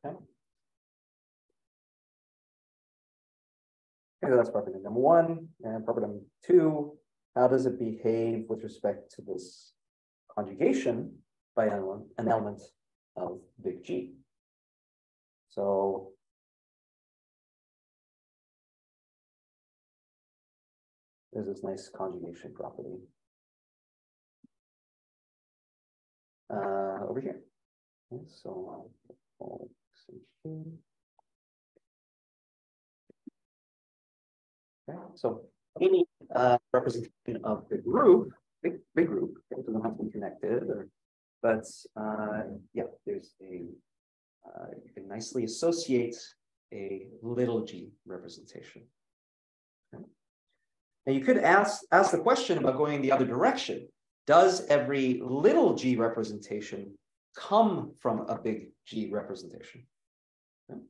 Okay. Okay, so that's property number 1. And property number 2, how does it behave with respect to this conjugation by an element of big G? So there's this nice conjugation property over here. Okay, so okay, so any representation of the group, big group, it doesn't have to be connected, but yeah, there's a you can nicely associate a little g representation. Okay. Now you could ask the question about going the other direction. Does every little g representation come from a big G representation? Okay.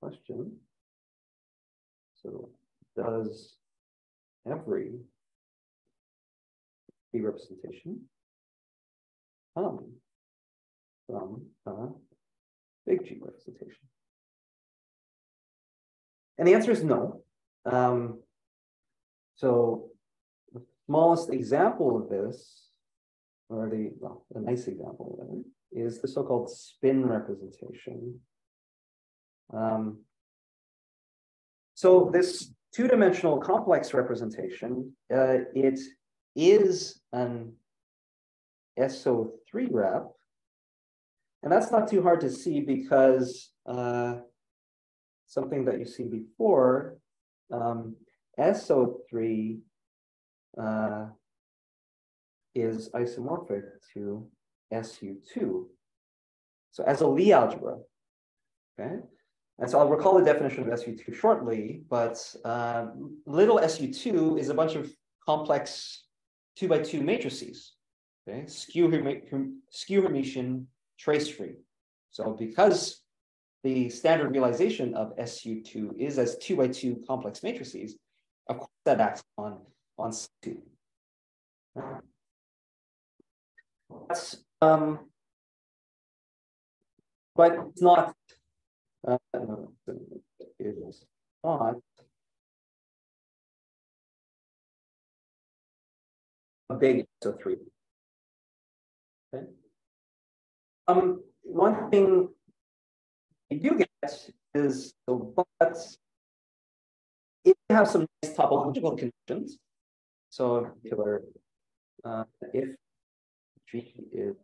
Question. So does every G representation come from a big G representation? And the answer is no. So the smallest example of this, or a nice example of it, is the so-called spin representation. So this two-dimensional complex representation, it is an SO3 rep, and that's not too hard to see because something that you see before, SO3 is isomorphic to SU2. So as a Lie algebra, okay? And so I'll recall the definition of SU2 shortly, but little SU2 is a bunch of complex 2x2 matrices, okay? Skew Hermitian, trace-free. So because the standard realization of SU2 is as 2x2 complex matrices, of course that acts on C2. That's but it's not it is not a big SO3. Okay. One thing you do get is but if you have some nice topological conditions, so in particular, if G is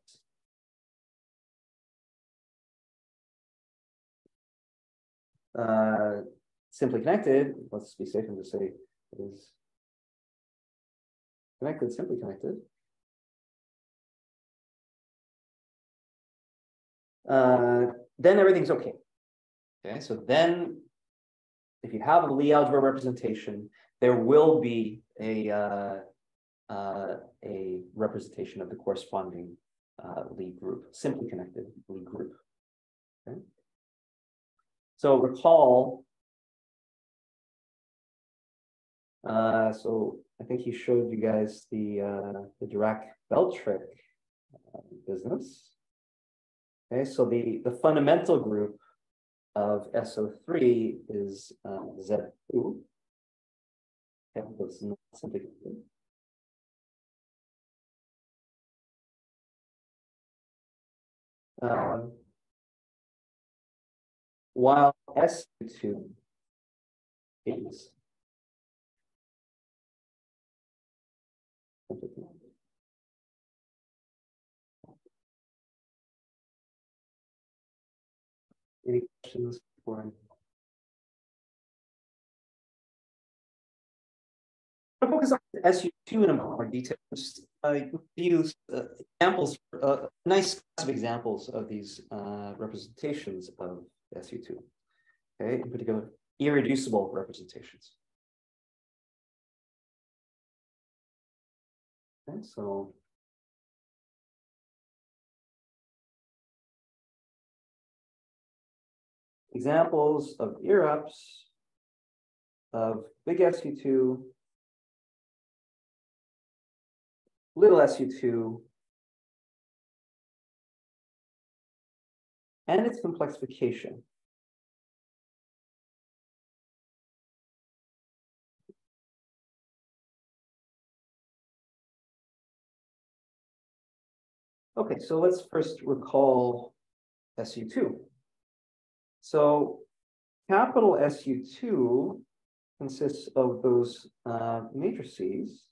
simply connected, let's be safe and just say it is connected, simply connected. Then everything's okay. Okay, so then if you have a Lie algebra representation, there will be a representation of the corresponding Lie group, simply connected Lie group. Okay. So recall, so I think he showed you guys the Dirac-Bell trick business. Okay, so the fundamental group of SO3 is Z2. Okay, that's not simply while SU2 is any questions for him? I'll focus on SU2 in a more detail. Just use examples, nice class of examples of these representations of SU2. Okay, in particular, irreducible representations. Okay, so examples of irreps of big SU2, little SU2, and its complexification. Okay, so let's first recall SU2. So capital SU2 consists of those matrices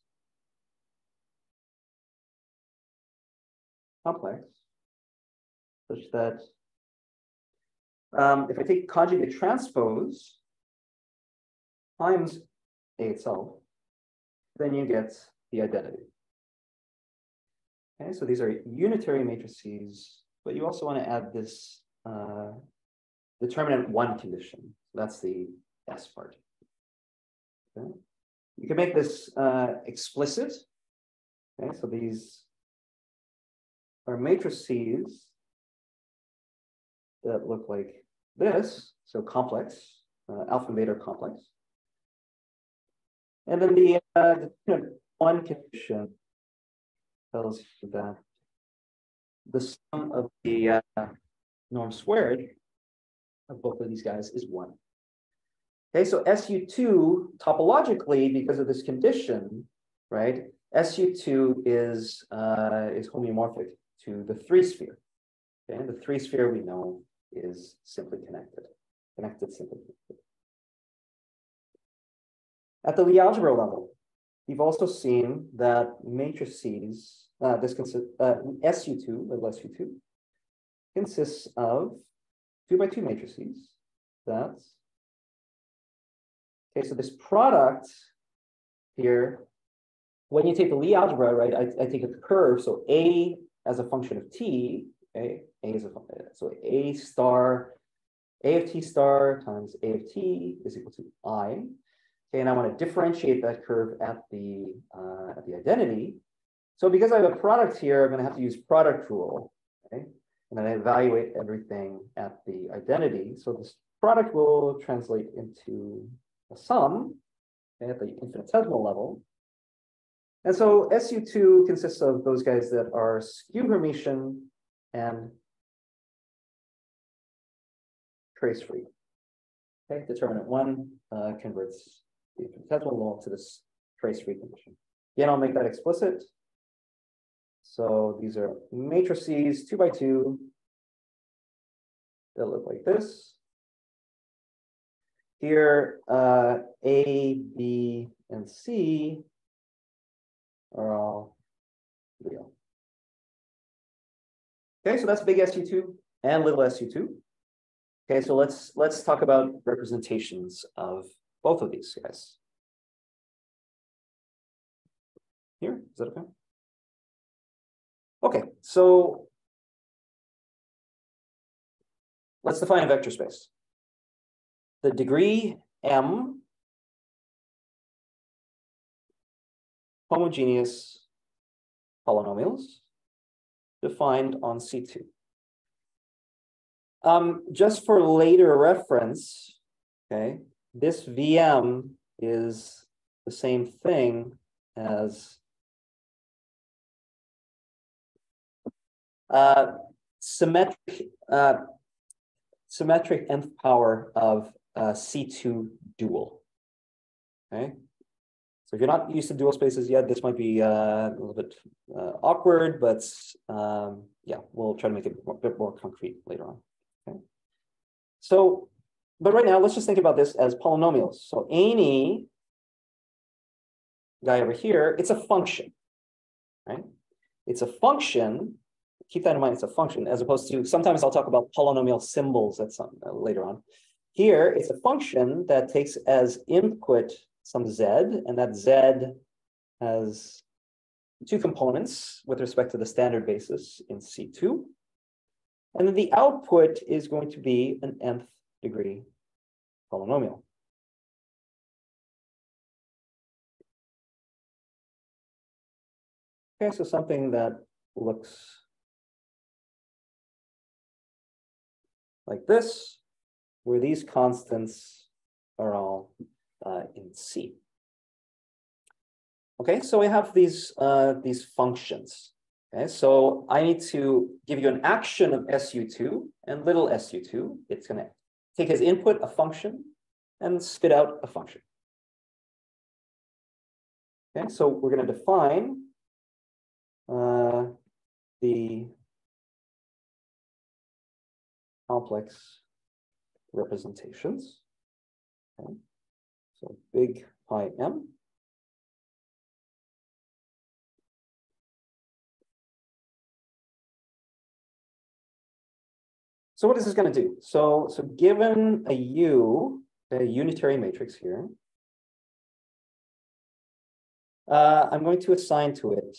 complex such that if I take conjugate transpose times A itself, then you get the identity. Okay, so these are unitary matrices, but you also want to add this determinant one condition. That's the S part. Okay. You can make this explicit. Okay, so these are matrices that look like this, so complex, alpha and beta complex. And then the one condition tells you that the sum of the norm squared of both of these guys is 1. Okay, so SU2 topologically, because of this condition, right? SU2 is homeomorphic to the 3 sphere. Okay, and the 3 sphere we know is simply connected simply connected. At the Lie algebra level, we've also seen that matrices, SU2, little SU2, consists of 2 by 2 matrices. That's okay. So this product here, when you take the Lie algebra, right? I take a curve. So A as a function of t. Okay, A is so A star, A of t star times A of t is equal to I. Okay, and I want to differentiate that curve at the identity. So because I have a product here, I'm going to have to use product rule. Okay, and then I evaluate everything at the identity. So this product will translate into a sum, okay, at the infinitesimal level. And so SU2 consists of those guys that are skew Hermitian and trace free. Okay, determinant 1 converts the infinitesimal law to this trace free condition. Again, I'll make that explicit. So these are matrices 2 by 2 that look like this. Here, A, B, and C are all real. Okay, so that's big SU2 and little SU2. Okay, so let's talk about representations of both of these guys. Here, is that okay? Okay, so let's define a vector space. The degree M homogeneous polynomials defined on C2. Just for later reference, okay, this VM is the same thing as symmetric nth power of C2 dual. Okay, so if you're not used to dual spaces yet, this might be a little bit awkward, but yeah, we'll try to make it a bit more concrete later on. Okay, so but right now let's just think about this as polynomials. So any guy over here, it's a function, right? It's a function. Keep that in mind, it's a function, as opposed to, sometimes I'll talk about polynomial symbols at some later on. Here, it's a function that takes as input some z, and that z has 2 components with respect to the standard basis in C2. And then the output is going to be an nth degree polynomial. Okay, so something that looks like this, where these constants are all in C. Okay, so we have these functions. Okay, so I need to give you an action of SU2 and little SU2. It's going to take as input a function and spit out a function. Okay, so we're going to define the complex representations. Okay. So big pi m. So what is this going to do? So given a U, a unitary matrix here, I'm going to assign to it.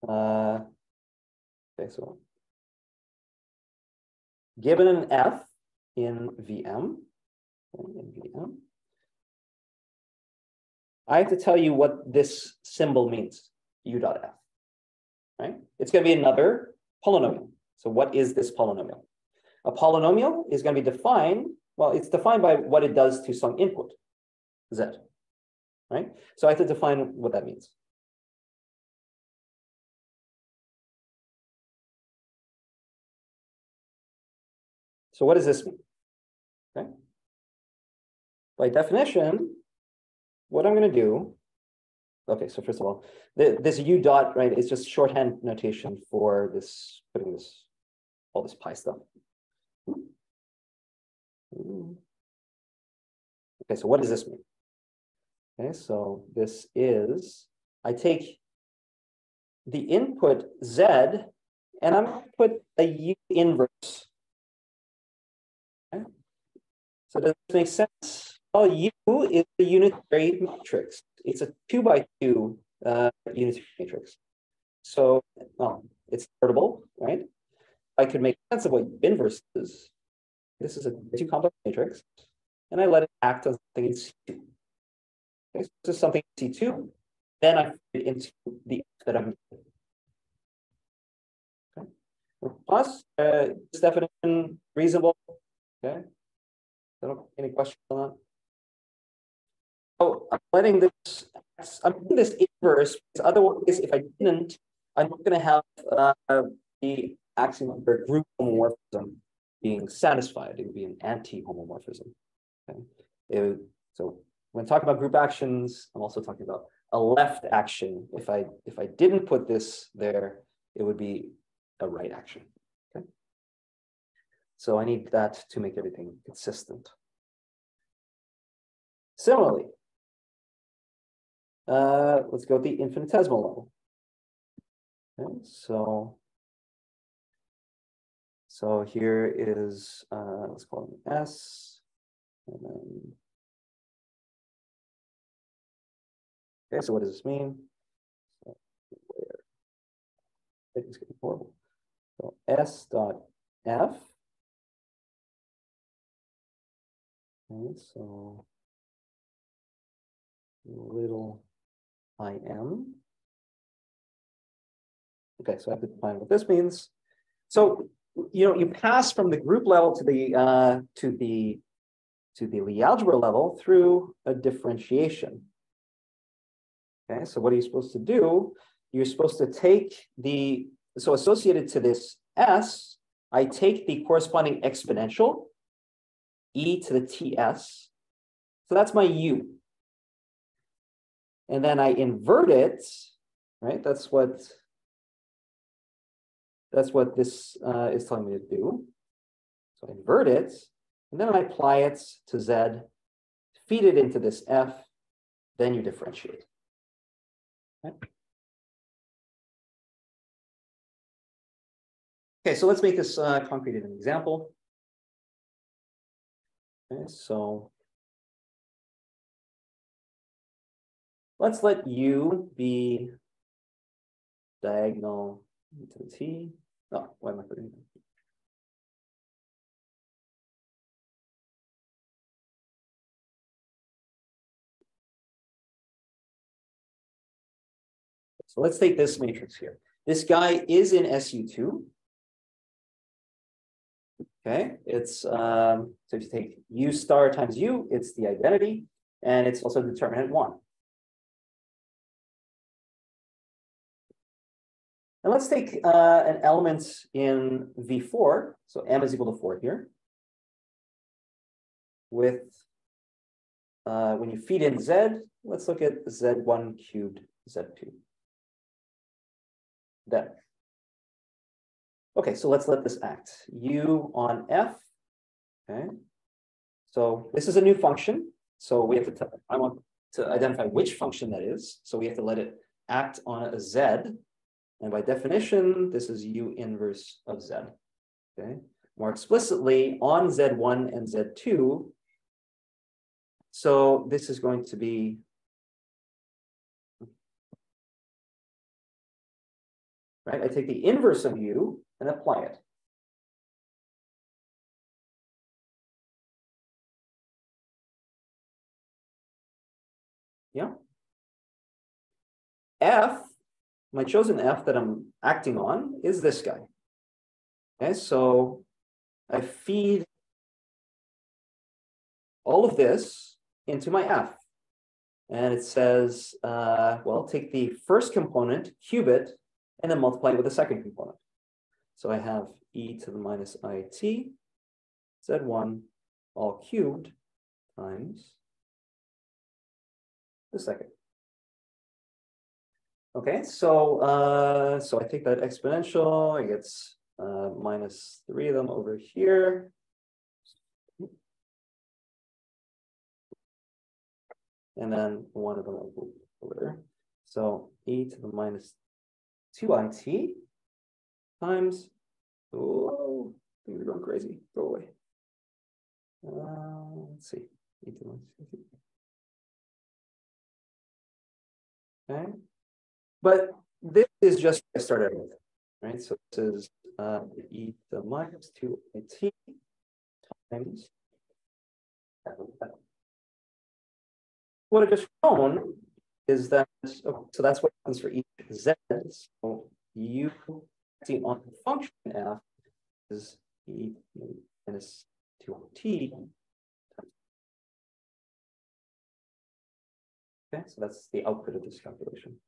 Okay, so given an F in VM, I have to tell you what this symbol means, U dot F, right? It's going to be another polynomial. So what is this polynomial? A polynomial is going to be defined, well, it's defined by what it does to some input, Z, right? So I have to define what that means. So what does this mean? Okay. By definition, what I'm going to do, okay, so first of all, this U dot, right, is just shorthand notation for this, putting this, all this pi stuff. Okay, so what does this mean? Okay, so this is, I take the input Z, and I'm going to put a U inverse. Okay. So does this make sense? Well, U is a unitary matrix. It's a 2 by 2 unitary matrix. So, well, it's invertible, right? I could make sense of what U inverse is. This is a 2 complex matrix, and I let it act on something in C2. Okay, so this is something in C2, then I fit it into the F that I'm doing. Okay. Plus, this definition reasonable. Okay. Any questions on that? Oh, I'm letting this, I'm doing this inverse because otherwise, if I didn't, I'm not going to have the axiom for group homomorphism being satisfied. It would be an anti-homomorphism. Okay. So when talking about group actions, I'm also talking about a left action. If I didn't put this there, it would be a right action. Okay. So I need that to make everything consistent. Similarly, let's go at the infinitesimal level. Okay, so here is, let's call it an S. And then, okay, so what does this mean? So it's getting horrible. So S dot F. Okay, so little im. Okay, so I have to define what this means. So you pass from the group level to the Lie algebra level through a differentiation. Okay, so what are you supposed to do? You're supposed to take so associated to this S, I take the corresponding exponential, e to the TS. So that's my U. And then I invert it, right? That's what this is telling me to do. So I invert it, and then I apply it to Z, feed it into this F, then you differentiate. Okay. Okay, so let's make this concrete in an example. Okay, so let's let U be diagonal to the T. Oh, why am I putting it? So let's take this matrix here. This guy is in SU2. Okay, it's so if you take U star times U, it's the identity, and it's also determinant 1. And let's take an element in V4. So M is equal to 4 here. With when you feed in Z, let's look at Z1 cubed Z2. Then. Okay, so let's let this act. U on F Okay. So this is a new function. So we have to, I want to identify which function that is. So we have to let it act on a z. And by definition, this is u inverse of z. Okay. More explicitly, on z1 and z2. So this is going to be right. I take the inverse of u and apply it. Yeah. F, my chosen F that I'm acting on is this guy. Okay, so I feed all of this into my F. And it says, well, take the first component, cube it, and then multiply it with the second component. So I have e to the minus it, z1, all cubed, times the second. Okay, so so I take that exponential, it gets minus 3 of them over here. And then one of them over there. So e to the minus 2it times, oh, things are going crazy, go away. Let's see, e to the minus 2. Okay, but this is just what I started with, right? So this is e to the minus 2it times. What I just shown is that, so that's what happens for each z. So u on the function f is e minus 2t. Okay, so that's the output of this calculation.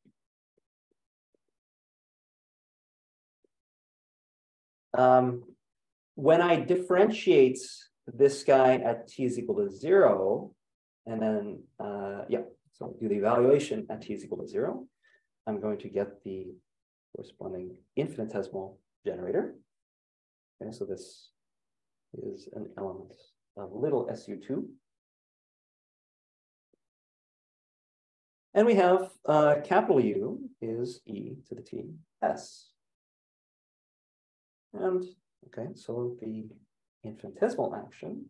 When I differentiate this guy at t is equal to 0, and then, yeah, so do the evaluation at t is equal to 0, I'm going to get the corresponding infinitesimal generator. Okay, so this is an element of little SU2. And we have capital U is e to the t s. And, okay, so the infinitesimal action,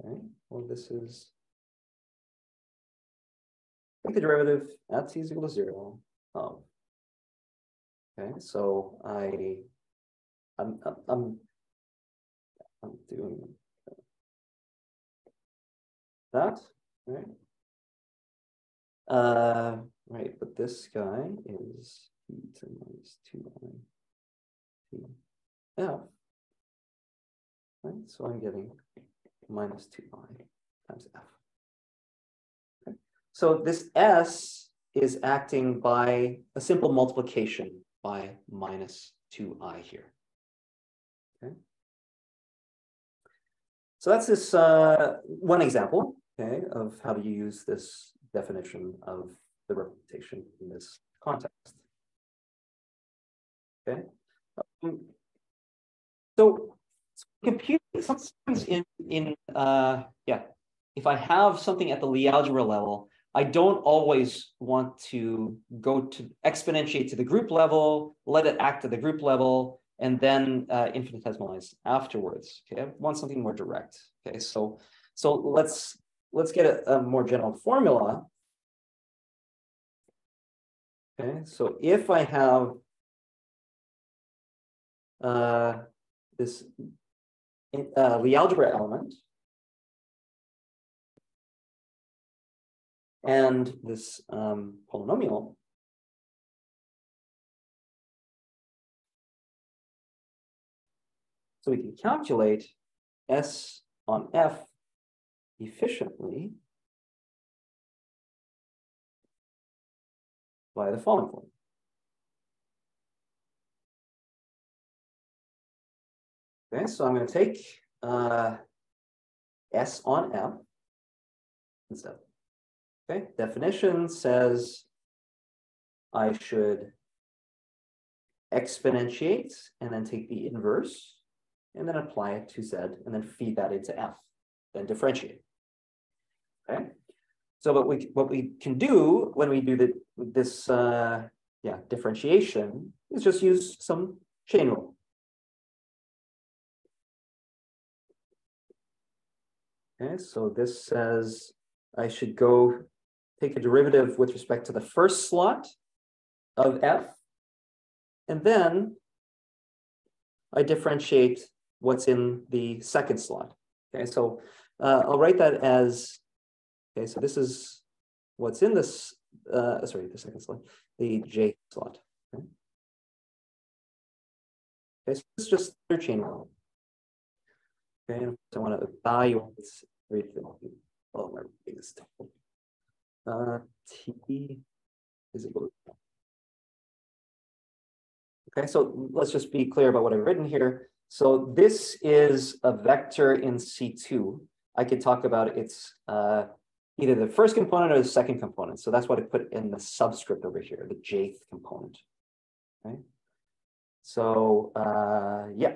okay, well, this is take the derivative at t is equal to 0 of, okay, so I'm doing that, right? Right, but this guy is e to minus 2i t f, right? So I'm getting minus 2i times f. Okay. So this s is acting by a simple multiplication by minus 2i here. Okay. So that's this one example, okay, of how to use this definition of the representation in this context. Okay. So compute sometimes in yeah, if I have something at the Lie algebra level, I don't always want to go to exponentiate to the group level, let it act at the group level, and then infinitesimalize afterwards. Okay, I want something more direct. Okay, so let's get a more general formula. Okay, so if I have this Lie algebra element and this polynomial, so we can calculate S on F efficiently by the following form. Okay, so I'm going to take S on F instead. Okay, definition says I should exponentiate and then take the inverse and then apply it to Z, and then feed that into F, then differentiate. Okay. So what we can do when we do this differentiation is just use some chain rule. Okay, so this says I should go take a derivative with respect to the first slot of F, and then I differentiate what's in the second slot. Okay, so I'll write that as, okay, so this is what's in this, the second slot, the J slot. Okay, so it's just their chain rule. Okay, and I want to evaluate everything. Oh, my biggest. T is equal to. Okay, so let's just be clear about what I've written here. So this is a vector in C2. I could talk about its either the first component or the second component. So that's what I put in the subscript over here, the jth component. Okay. So yeah.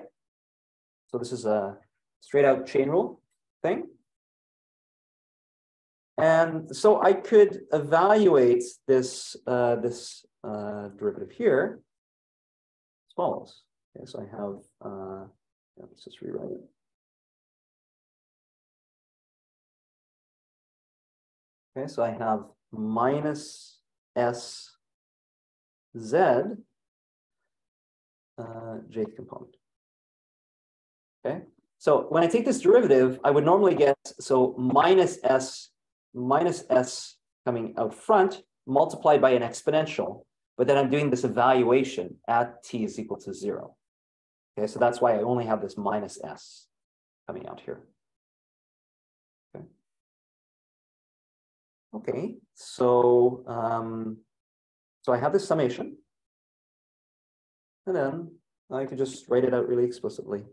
So this is a straight out chain rule thing. And so I could evaluate this derivative here as follows. Okay, so I have, let's just rewrite it. Okay, so I have minus S Z jth component. Okay, so when I take this derivative, I would normally get, so minus S coming out front multiplied by an exponential, but then I'm doing this evaluation at t is equal to 0. Okay, so that's why I only have this minus S coming out here. Okay. Okay, so so I have this summation, and then I could just write it out really explicitly.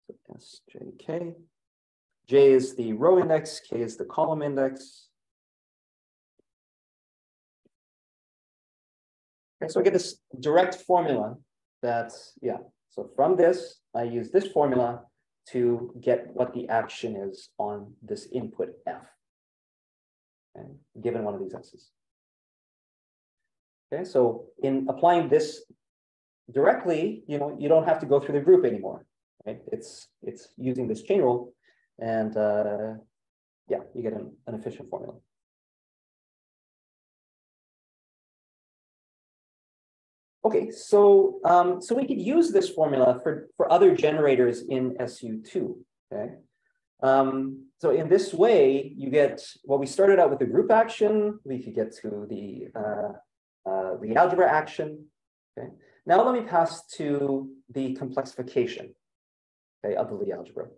So SJK. J is the row index, K is the column index. Okay, so I get this direct formula that's, yeah. So from this, I use this formula to get what the action is on this input F, okay, given one of these X's. Okay, so in applying this directly, you don't have to go through the group anymore, right? It's using this chain rule. And yeah, you get an efficient formula. Okay, so so we could use this formula for other generators in SU2. Okay, so in this way, you get well. We started out with the group action. We could get to the algebra action. Okay, now let me pass to the complexification, okay, of the Lie algebra,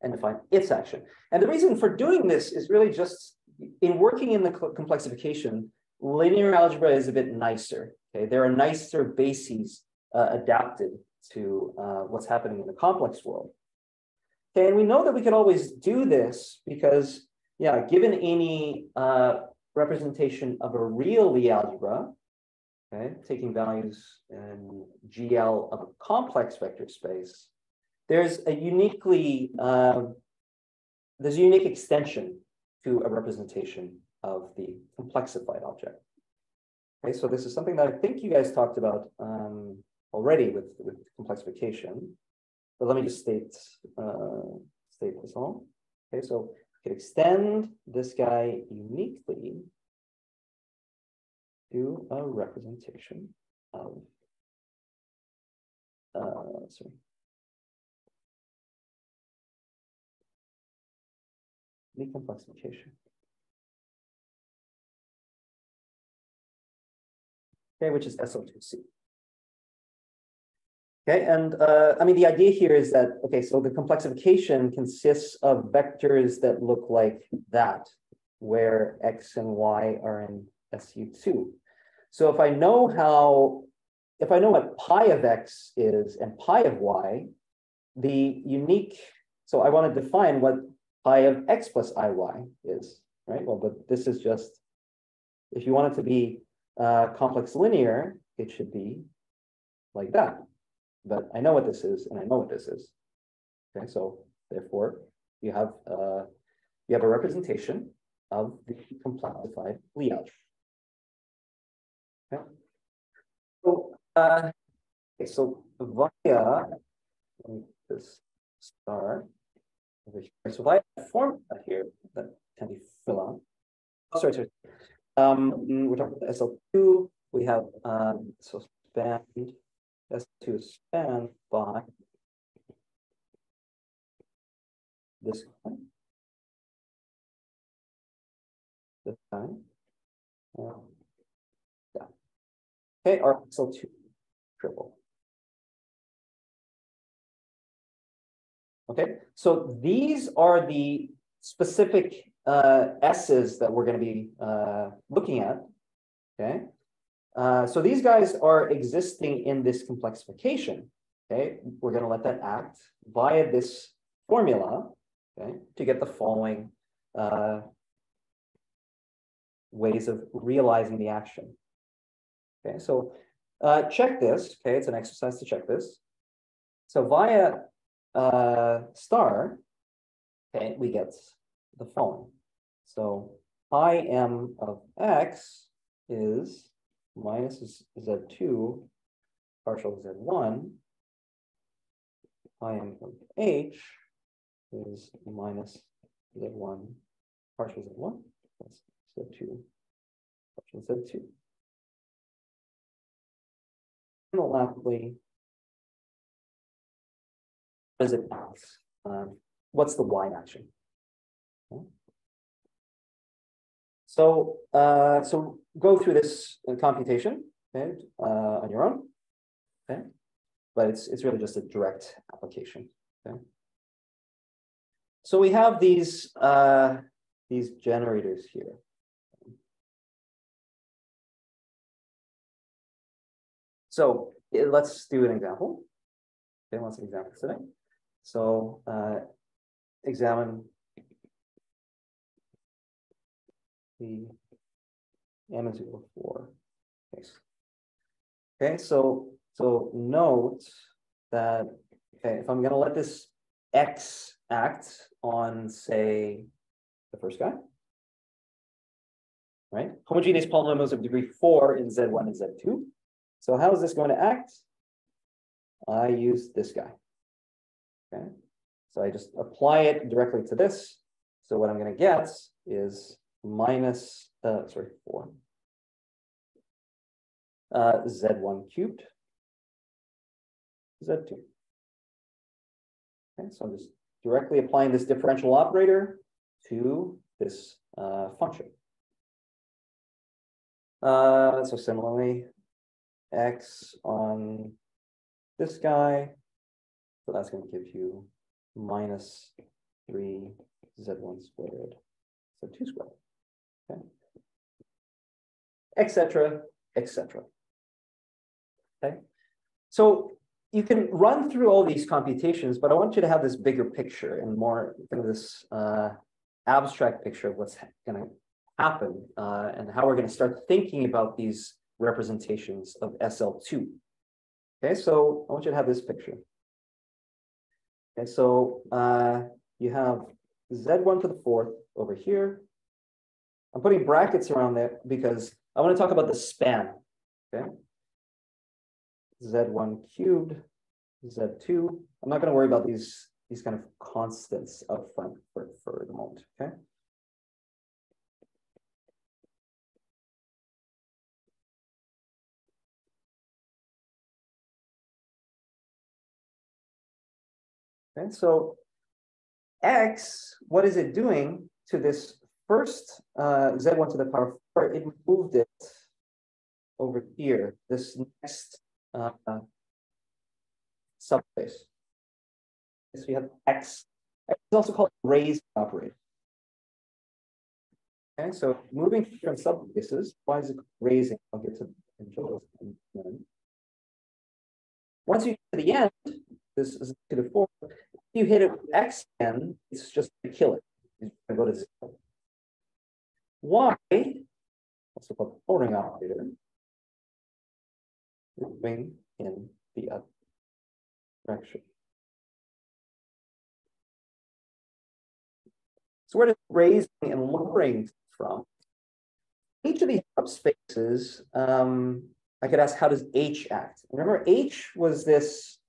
and define its action. And the reason for doing this is really just in working in the complexification, linear algebra is a bit nicer. Okay, there are nicer bases adapted to what's happening in the complex world. Okay, and we know that we can always do this because, yeah, given any representation of a real Lie algebra, okay, taking values in GL of a complex vector space, there's a unique extension to a representation of the complexified object. Okay, so this is something that I think you guys talked about already with complexification, but let me just state this all. Okay, so we could extend this guy uniquely to a representation of the complexification. Okay, which is SO2C. Okay, and I mean, the idea here is that, okay, so the complexification consists of vectors that look like that, where X and Y are in SU2. So if I know what pi of X is and pi of Y, so I want to define what pi of X plus IY is, right? Well, but this is just, if you want it to be complex linear, it should be like that. But I know what this is, and I know what this is. Okay, so therefore, you have a representation of the complexified Lie algebra. Okay. So so via this star over here. So via the formula here that can be filled out. Oh, sorry. We're talking about SL2. We have so spanned S2 is spanned by this guy. This guy. Yeah. Okay, our SL2 triple. Okay, so these are the specific S's that we're going to be looking at. Okay, so these guys are existing in this complexification. Okay, we're going to let that act via this formula. Okay, to get the following ways of realizing the action. Okay, so check this. Okay, it's an exercise to check this. So via star, okay, we get the following. So IM of X is minus Z2 partial Z1. IM of H is minus Z1 partial Z1 plus Z2 partial Z2. And lastly, what does it ask? What's the Y action? Okay. So, so go through this computation, okay, on your own, okay, but it's really just a direct application. Okay. So we have these generators here. So let's do an example. Okay, let's example today. So examine the M is equal to 4 case. Okay, so note that, okay, if I'm going to let this X act on, say, the first guy, right? Homogeneous polynomials of degree 4 in Z1 and Z2. So how is this going to act? I use this guy. Okay, so I just apply it directly to this. So what I'm going to get is minus, 4 Z1 cubed Z2. Okay, so I'm just directly applying this differential operator to this function. So similarly, X on this guy, so that's going to give you minus 3 Z1 squared, so 2 squared, okay, etc., etc. Okay, so you can run through all these computations, but I want you to have this bigger picture and more kind of this abstract picture of what's going to happen and how we're going to start thinking about these representations of SL2. Okay, so I want you to have this picture. Okay, so you have Z1 to the 4th over here. I'm putting brackets around there because I want to talk about the span. Okay, Z1 cubed, Z2. I'm not going to worry about these kind of constants up front for the moment. Okay. Okay, so X, what is it doing to this first Z1 to the power 4? It moved it over here, this next subspace. So you have X. X is also called raised operator. Okay, so moving from subspaces, why is it raising? I'll get to control. Once you get to the end, this is to the 4. If you hit it with X again, it's just to kill it. It's going to go to 0. Y, also called the following operator, is moving in the other direction. So where does raising and lowering from? Each of these subspaces, I could ask, how does H act? Remember, H was this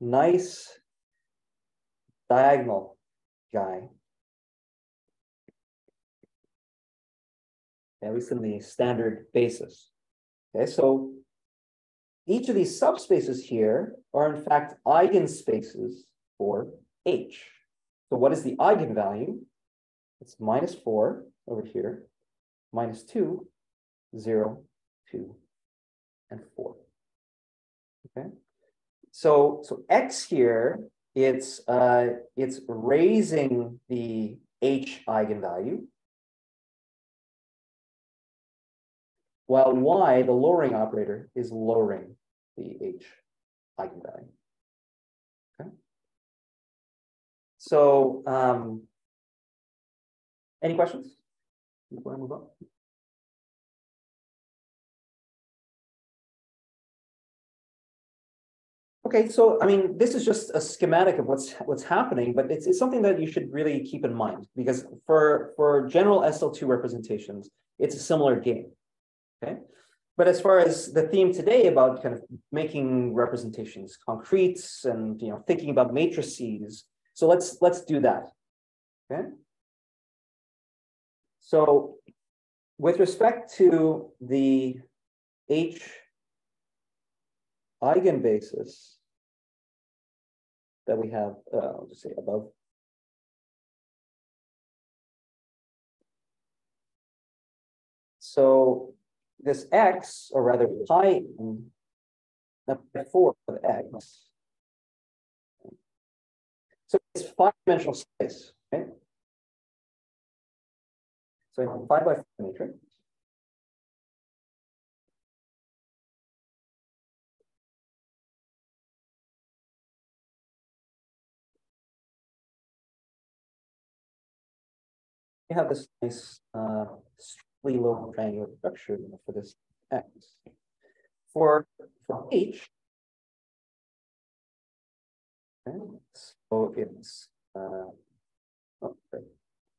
nice diagonal guy. At least in the standard basis. Okay, so each of these subspaces here are in fact eigenspaces for H. So what is the eigenvalue? It's -4 over here, -2, 0, 2, and 4. Okay, so X here, it's raising the H eigenvalue, while Y, the lowering operator, is lowering the H eigenvalue. Okay. So, any questions before I move on? Okay, so I mean, this is just a schematic of what's happening, but it's something that you should really keep in mind, because for general SL2 representations, it's a similar game. Okay, but as far as the theme today about kind of making representations concrete and thinking about matrices, so let's do that. Okay, so with respect to the H eigenbasis that we have, I'll just say above. So this X, or rather pi (4) of X. So it's 5-dimensional space, okay? So in a 5x5 matrix. You have this nice strictly low triangular structure for this X. For H, okay, so it's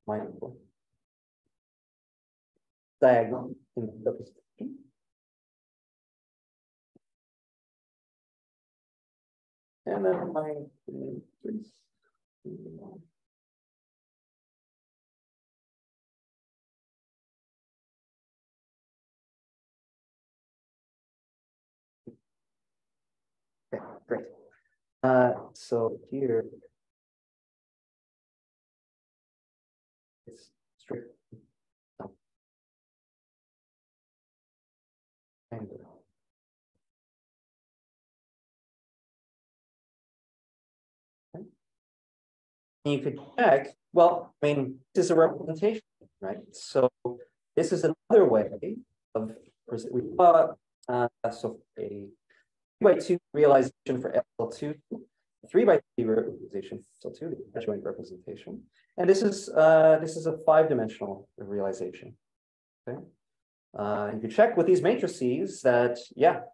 -4 diagonal in the representation. And then -3. Okay, great. So here it's strict angle. Okay. And you could check, well, I mean, this is a representation, right? So this is another way of so a 2x2 realization for SL2, 3x3 realization for SL2, the adjoint representation, and this is a 5-dimensional realization. Okay, you can check with these matrices that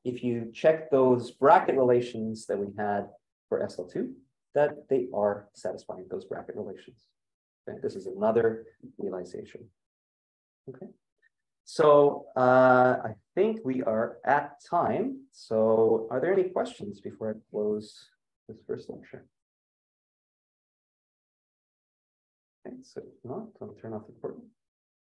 if you check those bracket relations that we had for SL2, that they are satisfying those bracket relations. Okay, this is another realization. Okay. So I think we are at time. So are there any questions before I close this first lecture? Okay, so if not, I'll turn off the recording.